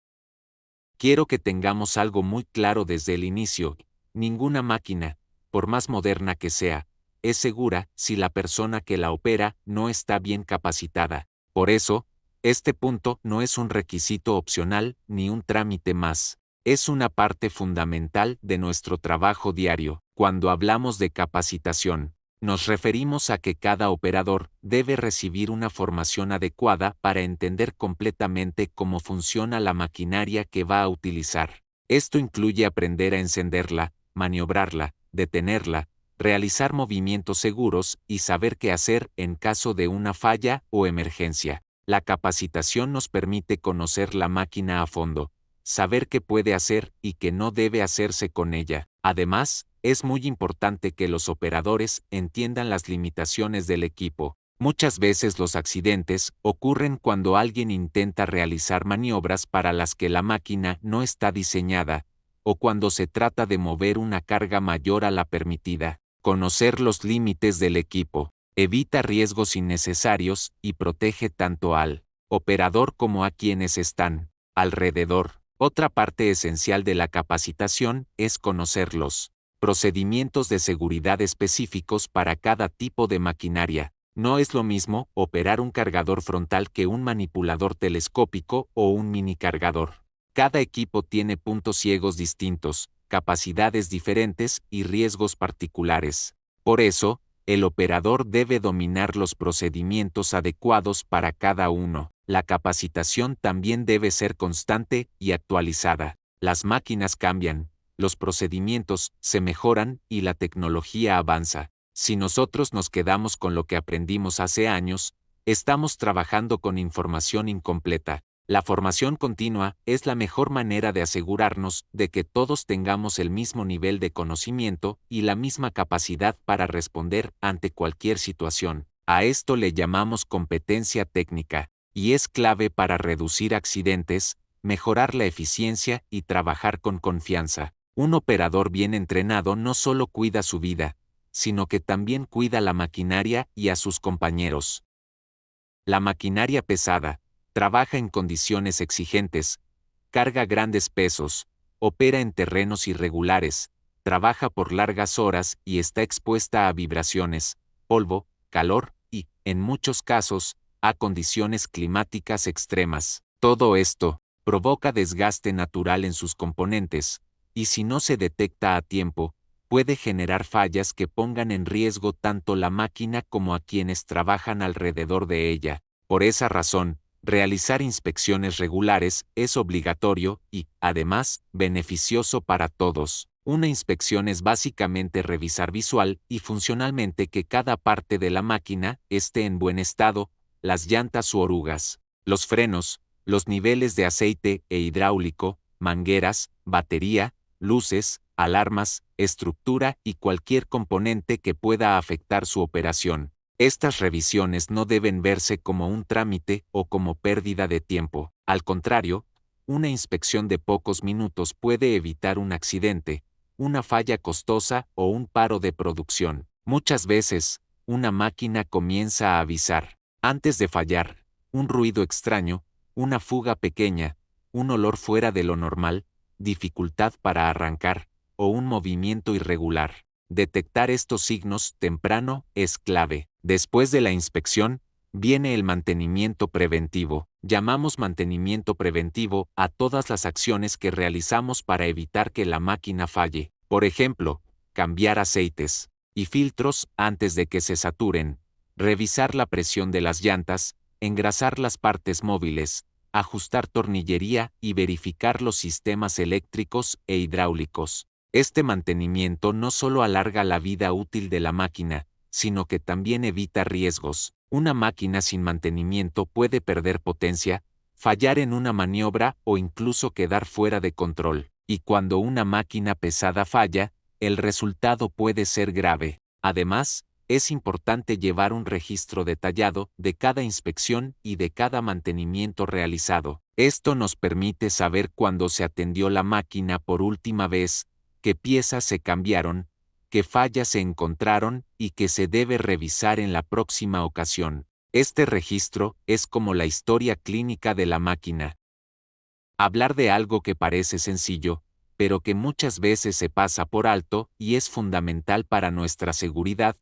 [SPEAKER 1] Quiero que tengamos algo muy claro desde el inicio. Ninguna máquina, por más moderna que sea, es segura si la persona que la opera no está bien capacitada. Por eso, este punto no es un requisito opcional ni un trámite más. Es una parte fundamental de nuestro trabajo diario. Cuando hablamos de capacitación, nos referimos a que cada operador debe recibir una formación adecuada para entender completamente cómo funciona la maquinaria que va a utilizar. Esto incluye aprender a encenderla, maniobrarla, detenerla, realizar movimientos seguros y saber qué hacer en caso de una falla o emergencia. La capacitación nos permite conocer la máquina a fondo, saber qué puede hacer y qué no debe hacerse con ella. Además, es muy importante que los operadores entiendan las limitaciones del equipo. Muchas veces los accidentes ocurren cuando alguien intenta realizar maniobras para las que la máquina no está diseñada, o cuando se trata de mover una carga mayor a la permitida. Conocer los límites del equipo evita riesgos innecesarios y protege tanto al operador como a quienes están alrededor. Otra parte esencial de la capacitación es conocer los procedimientos de seguridad específicos para cada tipo de maquinaria. No es lo mismo operar un cargador frontal que un manipulador telescópico o un mini cargador. Cada equipo tiene puntos ciegos distintos, capacidades diferentes y riesgos particulares. Por eso, el operador debe dominar los procedimientos adecuados para cada uno. La capacitación también debe ser constante y actualizada. Las máquinas cambian, los procedimientos se mejoran y la tecnología avanza. Si nosotros nos quedamos con lo que aprendimos hace años, estamos trabajando con información incompleta. La formación continua es la mejor manera de asegurarnos de que todos tengamos el mismo nivel de conocimiento y la misma capacidad para responder ante cualquier situación. A esto le llamamos competencia técnica, y es clave para reducir accidentes, mejorar la eficiencia y trabajar con confianza. Un operador bien entrenado no solo cuida su vida, sino que también cuida la maquinaria y a sus compañeros. La maquinaria pesada trabaja en condiciones exigentes, carga grandes pesos, opera en terrenos irregulares, trabaja por largas horas y está expuesta a vibraciones, polvo, calor y, en muchos casos, a condiciones climáticas extremas. Todo esto provoca desgaste natural en sus componentes, y si no se detecta a tiempo, puede generar fallas que pongan en riesgo tanto la máquina como a quienes trabajan alrededor de ella. Por esa razón, realizar inspecciones regulares es obligatorio y, además, beneficioso para todos. Una inspección es básicamente revisar visual y funcionalmente que cada parte de la máquina esté en buen estado, las llantas u orugas, los frenos, los niveles de aceite e hidráulico, mangueras, batería, luces, alarmas, estructura y cualquier componente que pueda afectar su operación. Estas revisiones no deben verse como un trámite o como pérdida de tiempo. Al contrario, una inspección de pocos minutos puede evitar un accidente, una falla costosa o un paro de producción. Muchas veces, una máquina comienza a avisar. Antes de fallar, un ruido extraño, una fuga pequeña, un olor fuera de lo normal, dificultad para arrancar, o un movimiento irregular. Detectar estos signos temprano es clave. Después de la inspección, viene el mantenimiento preventivo. Llamamos mantenimiento preventivo a todas las acciones que realizamos para evitar que la máquina falle. Por ejemplo, cambiar aceites y filtros antes de que se saturen, revisar la presión de las llantas, engrasar las partes móviles, ajustar tornillería y verificar los sistemas eléctricos e hidráulicos. Este mantenimiento no solo alarga la vida útil de la máquina, sino que también evita riesgos. Una máquina sin mantenimiento puede perder potencia, fallar en una maniobra o incluso quedar fuera de control. Y cuando una máquina pesada falla, el resultado puede ser grave. Además, es importante llevar un registro detallado de cada inspección y de cada mantenimiento realizado. Esto nos permite saber cuándo se atendió la máquina por última vez, qué piezas se cambiaron, qué fallas se encontraron y qué se debe revisar en la próxima ocasión. Este registro es como la historia clínica de la máquina. Hablar de algo que parece sencillo, pero que muchas veces se pasa por alto y es fundamental para nuestra seguridad,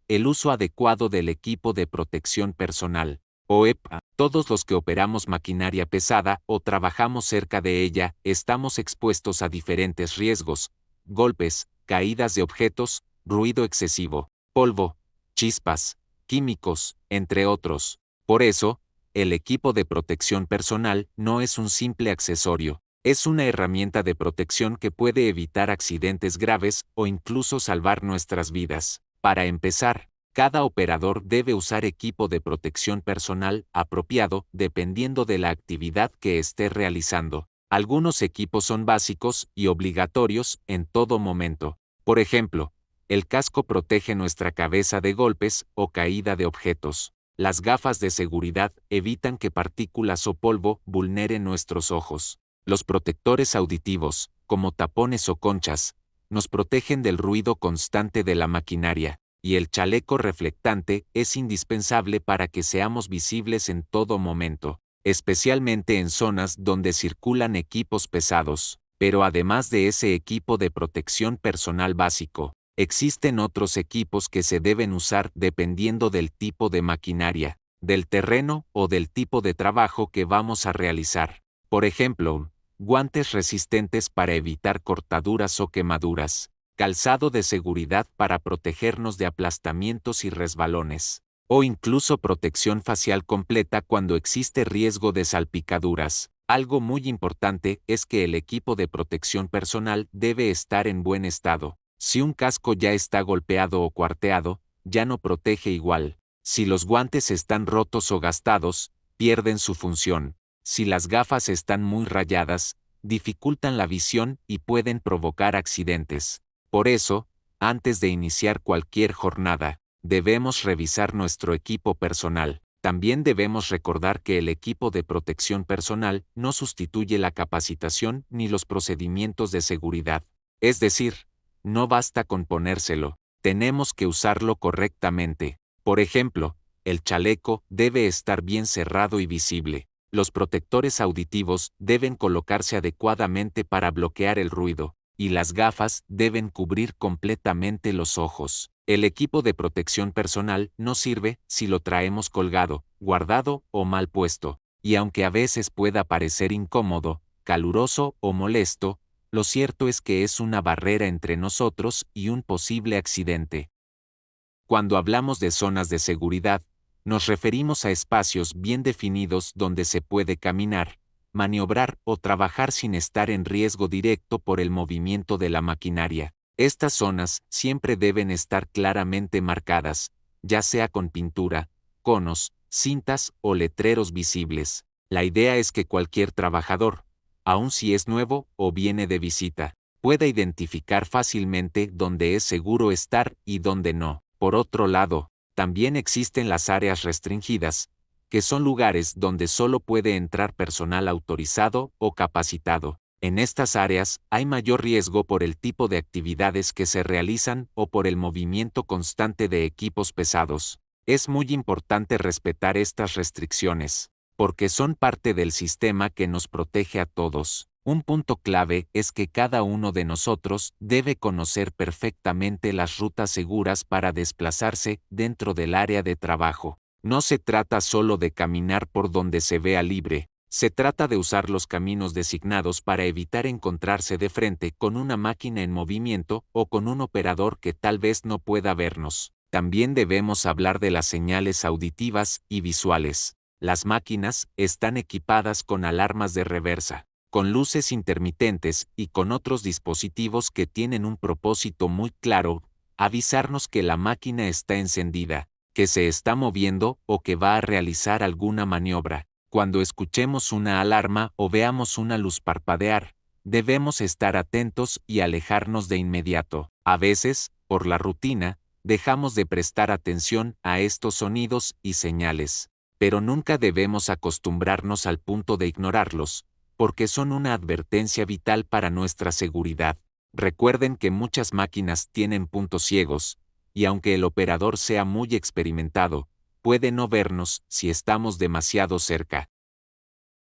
[SPEAKER 1] el uso adecuado del equipo de protección personal, o EPA. Todos los que operamos maquinaria pesada o trabajamos cerca de ella, estamos expuestos a diferentes riesgos: golpes, caídas de objetos, ruido excesivo, polvo, chispas, químicos, entre otros. Por eso, el equipo de protección personal no es un simple accesorio, es una herramienta de protección que puede evitar accidentes graves o incluso salvar nuestras vidas. Para empezar, cada operador debe usar equipo de protección personal apropiado dependiendo de la actividad que esté realizando. Algunos equipos son básicos y obligatorios en todo momento. Por ejemplo, el casco protege nuestra cabeza de golpes o caída de objetos. Las gafas de seguridad evitan que partículas o polvo vulneren nuestros ojos. Los protectores auditivos, como tapones o conchas, nos protegen del ruido constante de la maquinaria, y el chaleco reflectante es indispensable para que seamos visibles en todo momento, especialmente en zonas donde circulan equipos pesados. Pero además de ese equipo de protección personal básico, existen otros equipos que se deben usar dependiendo del tipo de maquinaria, del terreno o del tipo de trabajo que vamos a realizar. Por ejemplo, guantes resistentes para evitar cortaduras o quemaduras, calzado de seguridad para protegernos de aplastamientos y resbalones, o incluso protección facial completa cuando existe riesgo de salpicaduras. Algo muy importante es que el equipo de protección personal debe estar en buen estado. Si un casco ya está golpeado o cuarteado, ya no protege igual. Si los guantes están rotos o gastados, pierden su función. Si las gafas están muy rayadas, dificultan la visión y pueden provocar accidentes. Por eso, antes de iniciar cualquier jornada, debemos revisar nuestro equipo personal. También debemos recordar que el equipo de protección personal no sustituye la capacitación ni los procedimientos de seguridad. Es decir, no basta con ponérselo, tenemos que usarlo correctamente. Por ejemplo, el chaleco debe estar bien cerrado y visible. Los protectores auditivos deben colocarse adecuadamente para bloquear el ruido, y las gafas deben cubrir completamente los ojos. El equipo de protección personal no sirve si lo traemos colgado, guardado o mal puesto, y aunque a veces pueda parecer incómodo, caluroso o molesto, lo cierto es que es una barrera entre nosotros y un posible accidente. Cuando hablamos de zonas de seguridad, nos referimos a espacios bien definidos donde se puede caminar, maniobrar o trabajar sin estar en riesgo directo por el movimiento de la maquinaria. Estas zonas siempre deben estar claramente marcadas, ya sea con pintura, conos, cintas o letreros visibles. La idea es que cualquier trabajador, aun si es nuevo o viene de visita, pueda identificar fácilmente dónde es seguro estar y dónde no. Por otro lado, también existen las áreas restringidas, que son lugares donde solo puede entrar personal autorizado o capacitado. En estas áreas hay mayor riesgo por el tipo de actividades que se realizan o por el movimiento constante de equipos pesados. Es muy importante respetar estas restricciones, porque son parte del sistema que nos protege a todos. Un punto clave es que cada uno de nosotros debe conocer perfectamente las rutas seguras para desplazarse dentro del área de trabajo. No se trata solo de caminar por donde se vea libre, se trata de usar los caminos designados para evitar encontrarse de frente con una máquina en movimiento o con un operador que tal vez no pueda vernos. También debemos hablar de las señales auditivas y visuales. Las máquinas están equipadas con alarmas de reversa, con luces intermitentes y con otros dispositivos que tienen un propósito muy claro: avisarnos que la máquina está encendida, que se está moviendo o que va a realizar alguna maniobra. Cuando escuchemos una alarma o veamos una luz parpadear, debemos estar atentos y alejarnos de inmediato. A veces, por la rutina, dejamos de prestar atención a estos sonidos y señales, pero nunca debemos acostumbrarnos al punto de ignorarlos, porque son una advertencia vital para nuestra seguridad. Recuerden que muchas máquinas tienen puntos ciegos, y aunque el operador sea muy experimentado, puede no vernos si estamos demasiado cerca.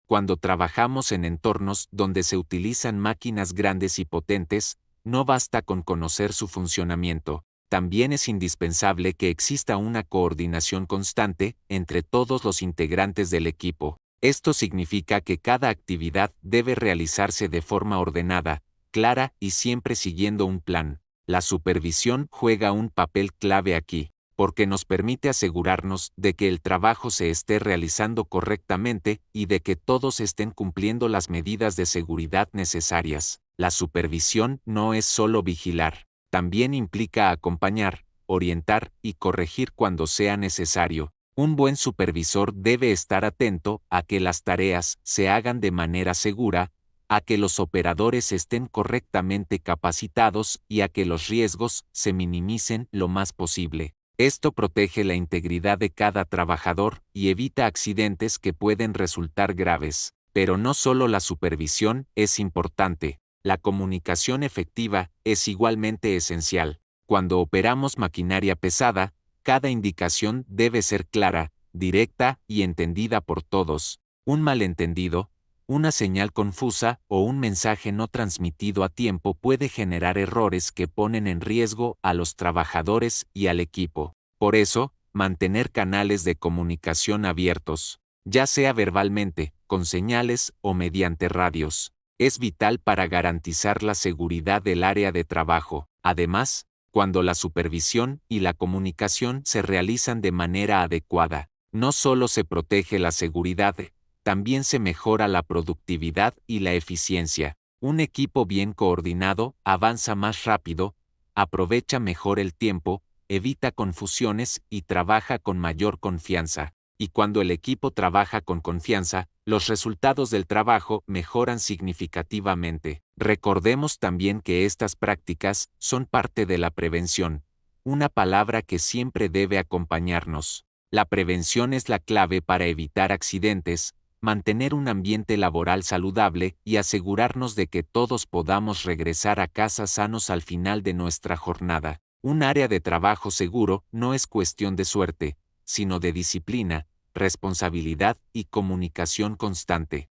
[SPEAKER 1] Cuando trabajamos en entornos donde se utilizan máquinas grandes y potentes, no basta con conocer su funcionamiento, también es indispensable que exista una coordinación constante entre todos los integrantes del equipo. Esto significa que cada actividad debe realizarse de forma ordenada, clara y siempre siguiendo un plan. La supervisión juega un papel clave aquí, porque nos permite asegurarnos de que el trabajo se esté realizando correctamente y de que todos estén cumpliendo las medidas de seguridad necesarias. La supervisión no es solo vigilar, también implica acompañar, orientar y corregir cuando sea necesario. Un buen supervisor debe estar atento a que las tareas se hagan de manera segura, a que los operadores estén correctamente capacitados y a que los riesgos se minimicen lo más posible. Esto protege la integridad de cada trabajador y evita accidentes que pueden resultar graves. Pero no solo la supervisión es importante, la comunicación efectiva es igualmente esencial. Cuando operamos maquinaria pesada, cada indicación debe ser clara, directa y entendida por todos. Un malentendido, una señal confusa o un mensaje no transmitido a tiempo puede generar errores que ponen en riesgo a los trabajadores y al equipo. Por eso, mantener canales de comunicación abiertos, ya sea verbalmente, con señales o mediante radios, es vital para garantizar la seguridad del área de trabajo. Además, cuando la supervisión y la comunicación se realizan de manera adecuada, no solo se protege la seguridad, también se mejora la productividad y la eficiencia. Un equipo bien coordinado avanza más rápido, aprovecha mejor el tiempo, evita confusiones y trabaja con mayor confianza. Y cuando el equipo trabaja con confianza, los resultados del trabajo mejoran significativamente. Recordemos también que estas prácticas son parte de la prevención, una palabra que siempre debe acompañarnos. La prevención es la clave para evitar accidentes, mantener un ambiente laboral saludable y asegurarnos de que todos podamos regresar a casa sanos al final de nuestra jornada. Un área de trabajo seguro no es cuestión de suerte, sino de disciplina, responsabilidad y comunicación constante.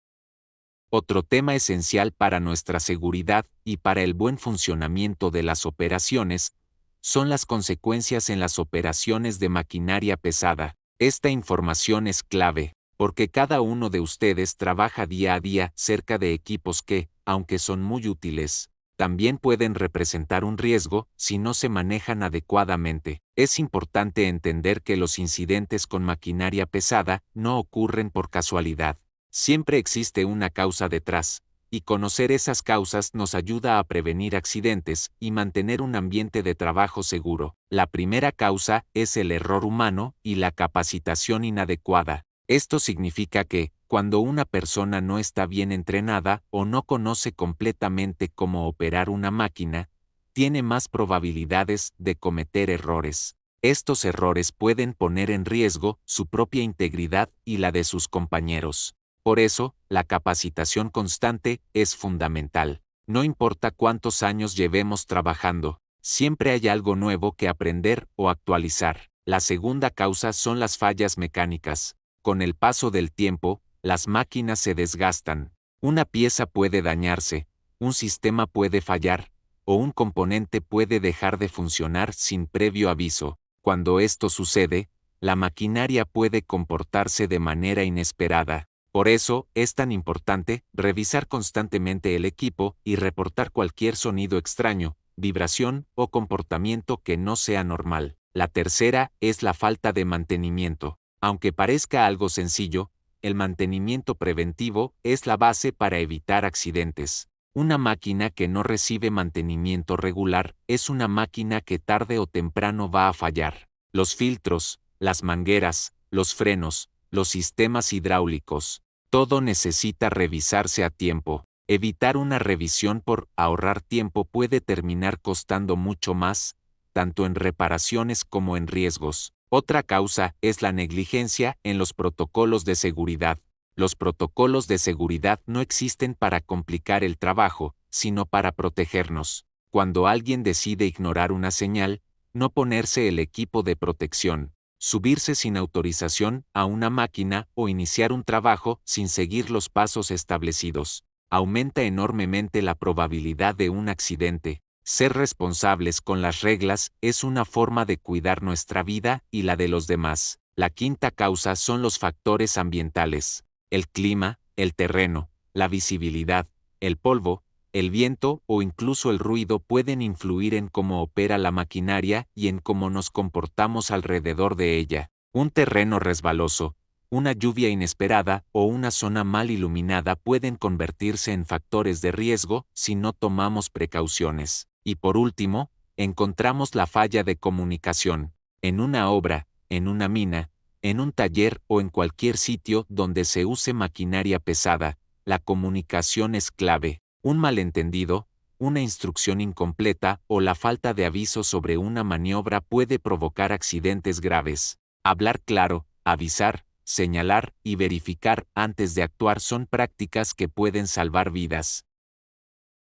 [SPEAKER 1] Otro tema esencial para nuestra seguridad y para el buen funcionamiento de las operaciones son las consecuencias en las operaciones de maquinaria pesada. Esta información es clave, porque cada uno de ustedes trabaja día a día cerca de equipos que, aunque son muy útiles, también pueden representar un riesgo si no se manejan adecuadamente. Es importante entender que los incidentes con maquinaria pesada no ocurren por casualidad. Siempre existe una causa detrás, y conocer esas causas nos ayuda a prevenir accidentes y mantener un ambiente de trabajo seguro. La primera causa es el error humano y la capacitación inadecuada. Esto significa que, cuando una persona no está bien entrenada o no conoce completamente cómo operar una máquina, tiene más probabilidades de cometer errores. Estos errores pueden poner en riesgo su propia integridad y la de sus compañeros. Por eso, la capacitación constante es fundamental. No importa cuántos años llevemos trabajando, siempre hay algo nuevo que aprender o actualizar. La segunda causa son las fallas mecánicas. Con el paso del tiempo, las máquinas se desgastan. Una pieza puede dañarse, un sistema puede fallar, o un componente puede dejar de funcionar sin previo aviso. Cuando esto sucede, la maquinaria puede comportarse de manera inesperada. Por eso, es tan importante revisar constantemente el equipo y reportar cualquier sonido extraño, vibración o comportamiento que no sea normal. La tercera es la falta de mantenimiento. Aunque parezca algo sencillo, el mantenimiento preventivo es la base para evitar accidentes. Una máquina que no recibe mantenimiento regular es una máquina que tarde o temprano va a fallar. Los filtros, las mangueras, los frenos, los sistemas hidráulicos, todo necesita revisarse a tiempo. Evitar una revisión por ahorrar tiempo puede terminar costando mucho más, tanto en reparaciones como en riesgos. Otra causa es la negligencia en los protocolos de seguridad. Los protocolos de seguridad no existen para complicar el trabajo, sino para protegernos. Cuando alguien decide ignorar una señal, no ponerse el equipo de protección, subirse sin autorización a una máquina o iniciar un trabajo sin seguir los pasos establecidos, aumenta enormemente la probabilidad de un accidente. Ser responsables con las reglas es una forma de cuidar nuestra vida y la de los demás. La quinta causa son los factores ambientales. El clima, el terreno, la visibilidad, el polvo, el viento o incluso el ruido pueden influir en cómo opera la maquinaria y en cómo nos comportamos alrededor de ella. Un terreno resbaloso, una lluvia inesperada o una zona mal iluminada pueden convertirse en factores de riesgo si no tomamos precauciones. Y por último, encontramos la falla de comunicación. En una obra, en una mina, en un taller o en cualquier sitio donde se use maquinaria pesada, la comunicación es clave. Un malentendido, una instrucción incompleta o la falta de aviso sobre una maniobra puede provocar accidentes graves. Hablar claro, avisar, señalar y verificar antes de actuar son prácticas que pueden salvar vidas.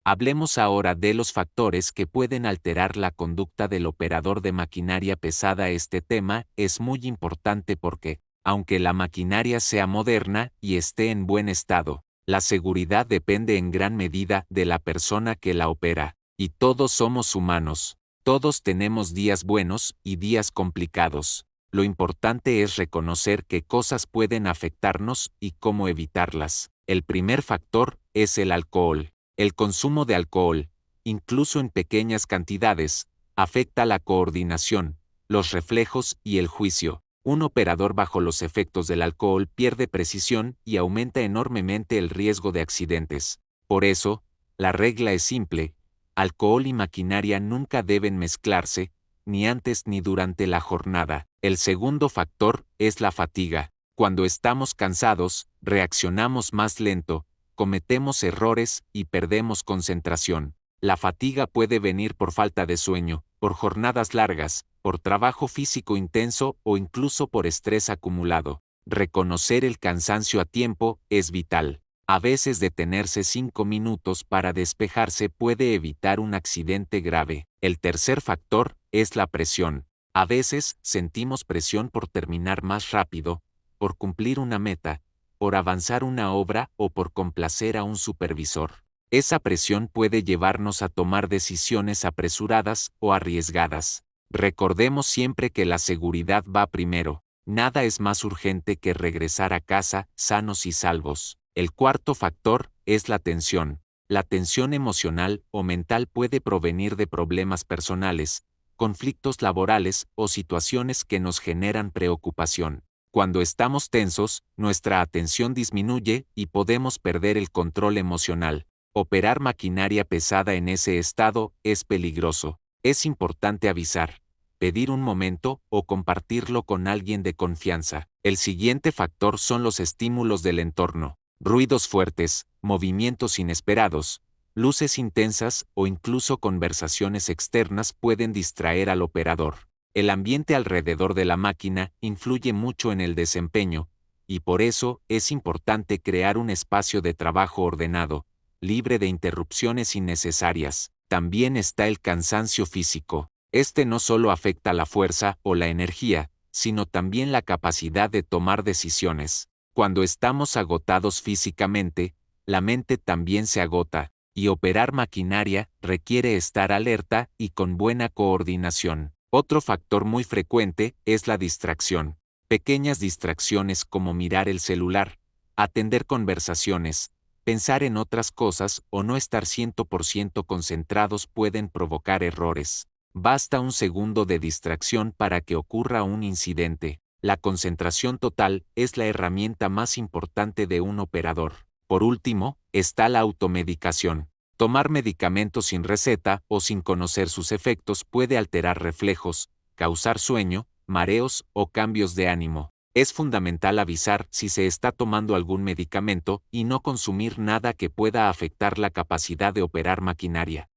[SPEAKER 1] Hablemos ahora de los factores que pueden alterar la conducta del operador de maquinaria pesada. Este tema es muy importante porque, aunque la maquinaria sea moderna y esté en buen estado, la seguridad depende en gran medida de la persona que la opera. Y todos somos humanos. Todos tenemos días buenos y días complicados. Lo importante es reconocer qué cosas pueden afectarnos y cómo evitarlas. El primer factor es el alcohol. El consumo de alcohol, incluso en pequeñas cantidades, afecta la coordinación, los reflejos y el juicio. Un operador bajo los efectos del alcohol pierde precisión y aumenta enormemente el riesgo de accidentes. Por eso, la regla es simple: alcohol y maquinaria nunca deben mezclarse, ni antes ni durante la jornada. El segundo factor es la fatiga. Cuando estamos cansados, reaccionamos más lento, cometemos errores y perdemos concentración. La fatiga puede venir por falta de sueño, por jornadas largas, por trabajo físico intenso o incluso por estrés acumulado. Reconocer el cansancio a tiempo es vital. A veces detenerse 5 minutos para despejarse puede evitar un accidente grave. El tercer factor es la presión. A veces sentimos presión por terminar más rápido, por cumplir una meta, por avanzar una obra o por complacer a un supervisor. Esa presión puede llevarnos a tomar decisiones apresuradas o arriesgadas. Recordemos siempre que la seguridad va primero. Nada es más urgente que regresar a casa sanos y salvos. El cuarto factor es la tensión. La tensión emocional o mental puede provenir de problemas personales, conflictos laborales o situaciones que nos generan preocupación. Cuando estamos tensos, nuestra atención disminuye y podemos perder el control emocional. Operar maquinaria pesada en ese estado es peligroso. Es importante avisar, pedir un momento o compartirlo con alguien de confianza. El siguiente factor son los estímulos del entorno. Ruidos fuertes, movimientos inesperados, luces intensas o incluso conversaciones externas pueden distraer al operador. El ambiente alrededor de la máquina influye mucho en el desempeño, y por eso es importante crear un espacio de trabajo ordenado, libre de interrupciones innecesarias. También está el cansancio físico. Este no solo afecta la fuerza o la energía, sino también la capacidad de tomar decisiones. Cuando estamos agotados físicamente, la mente también se agota, y operar maquinaria requiere estar alerta y con buena coordinación. Otro factor muy frecuente es la distracción. Pequeñas distracciones como mirar el celular, atender conversaciones, pensar en otras cosas o no estar 100% concentrados pueden provocar errores. Basta un segundo de distracción para que ocurra un incidente. La concentración total es la herramienta más importante de un operador. Por último, está la automedicación. Tomar medicamentos sin receta o sin conocer sus efectos puede alterar reflejos, causar sueño, mareos o cambios de ánimo. Es fundamental avisar si se está tomando algún medicamento y no consumir nada que pueda afectar la capacidad de operar maquinaria.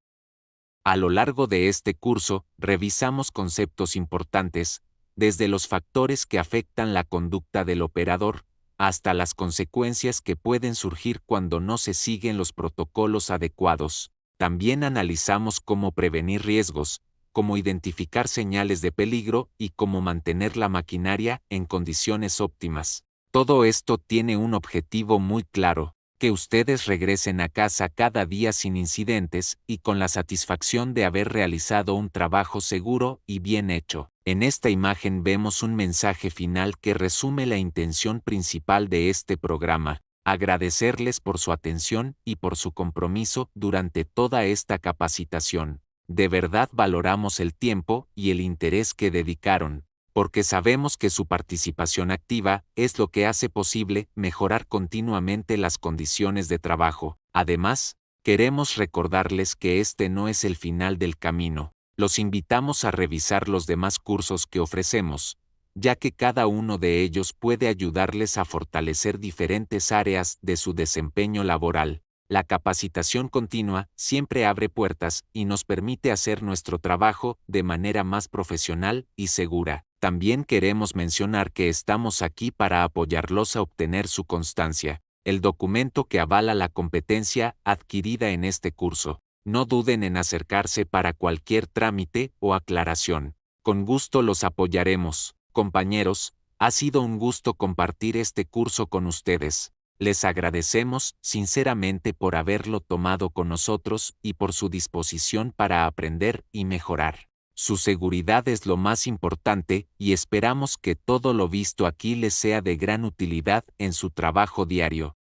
[SPEAKER 1] A lo largo de este curso, revisamos conceptos importantes, desde los factores que afectan la conducta del operador, hasta las consecuencias que pueden surgir cuando no se siguen los protocolos adecuados. También analizamos cómo prevenir riesgos, cómo identificar señales de peligro y cómo mantener la maquinaria en condiciones óptimas. Todo esto tiene un objetivo muy claro: que ustedes regresen a casa cada día sin incidentes y con la satisfacción de haber realizado un trabajo seguro y bien hecho. En esta imagen vemos un mensaje final que resume la intención principal de este programa: agradecerles por su atención y por su compromiso durante toda esta capacitación. De verdad valoramos el tiempo y el interés que dedicaron, porque sabemos que su participación activa es lo que hace posible mejorar continuamente las condiciones de trabajo. Además, queremos recordarles que este no es el final del camino. Los invitamos a revisar los demás cursos que ofrecemos, ya que cada uno de ellos puede ayudarles a fortalecer diferentes áreas de su desempeño laboral. La capacitación continua siempre abre puertas y nos permite hacer nuestro trabajo de manera más profesional y segura. También queremos mencionar que estamos aquí para apoyarlos a obtener su constancia, el documento que avala la competencia adquirida en este curso. No duden en acercarse para cualquier trámite o aclaración. Con gusto los apoyaremos. Compañeros, ha sido un gusto compartir este curso con ustedes. Les agradecemos sinceramente por haberlo tomado con nosotros y por su disposición para aprender y mejorar. Su seguridad es lo más importante y esperamos que todo lo visto aquí les sea de gran utilidad en su trabajo diario.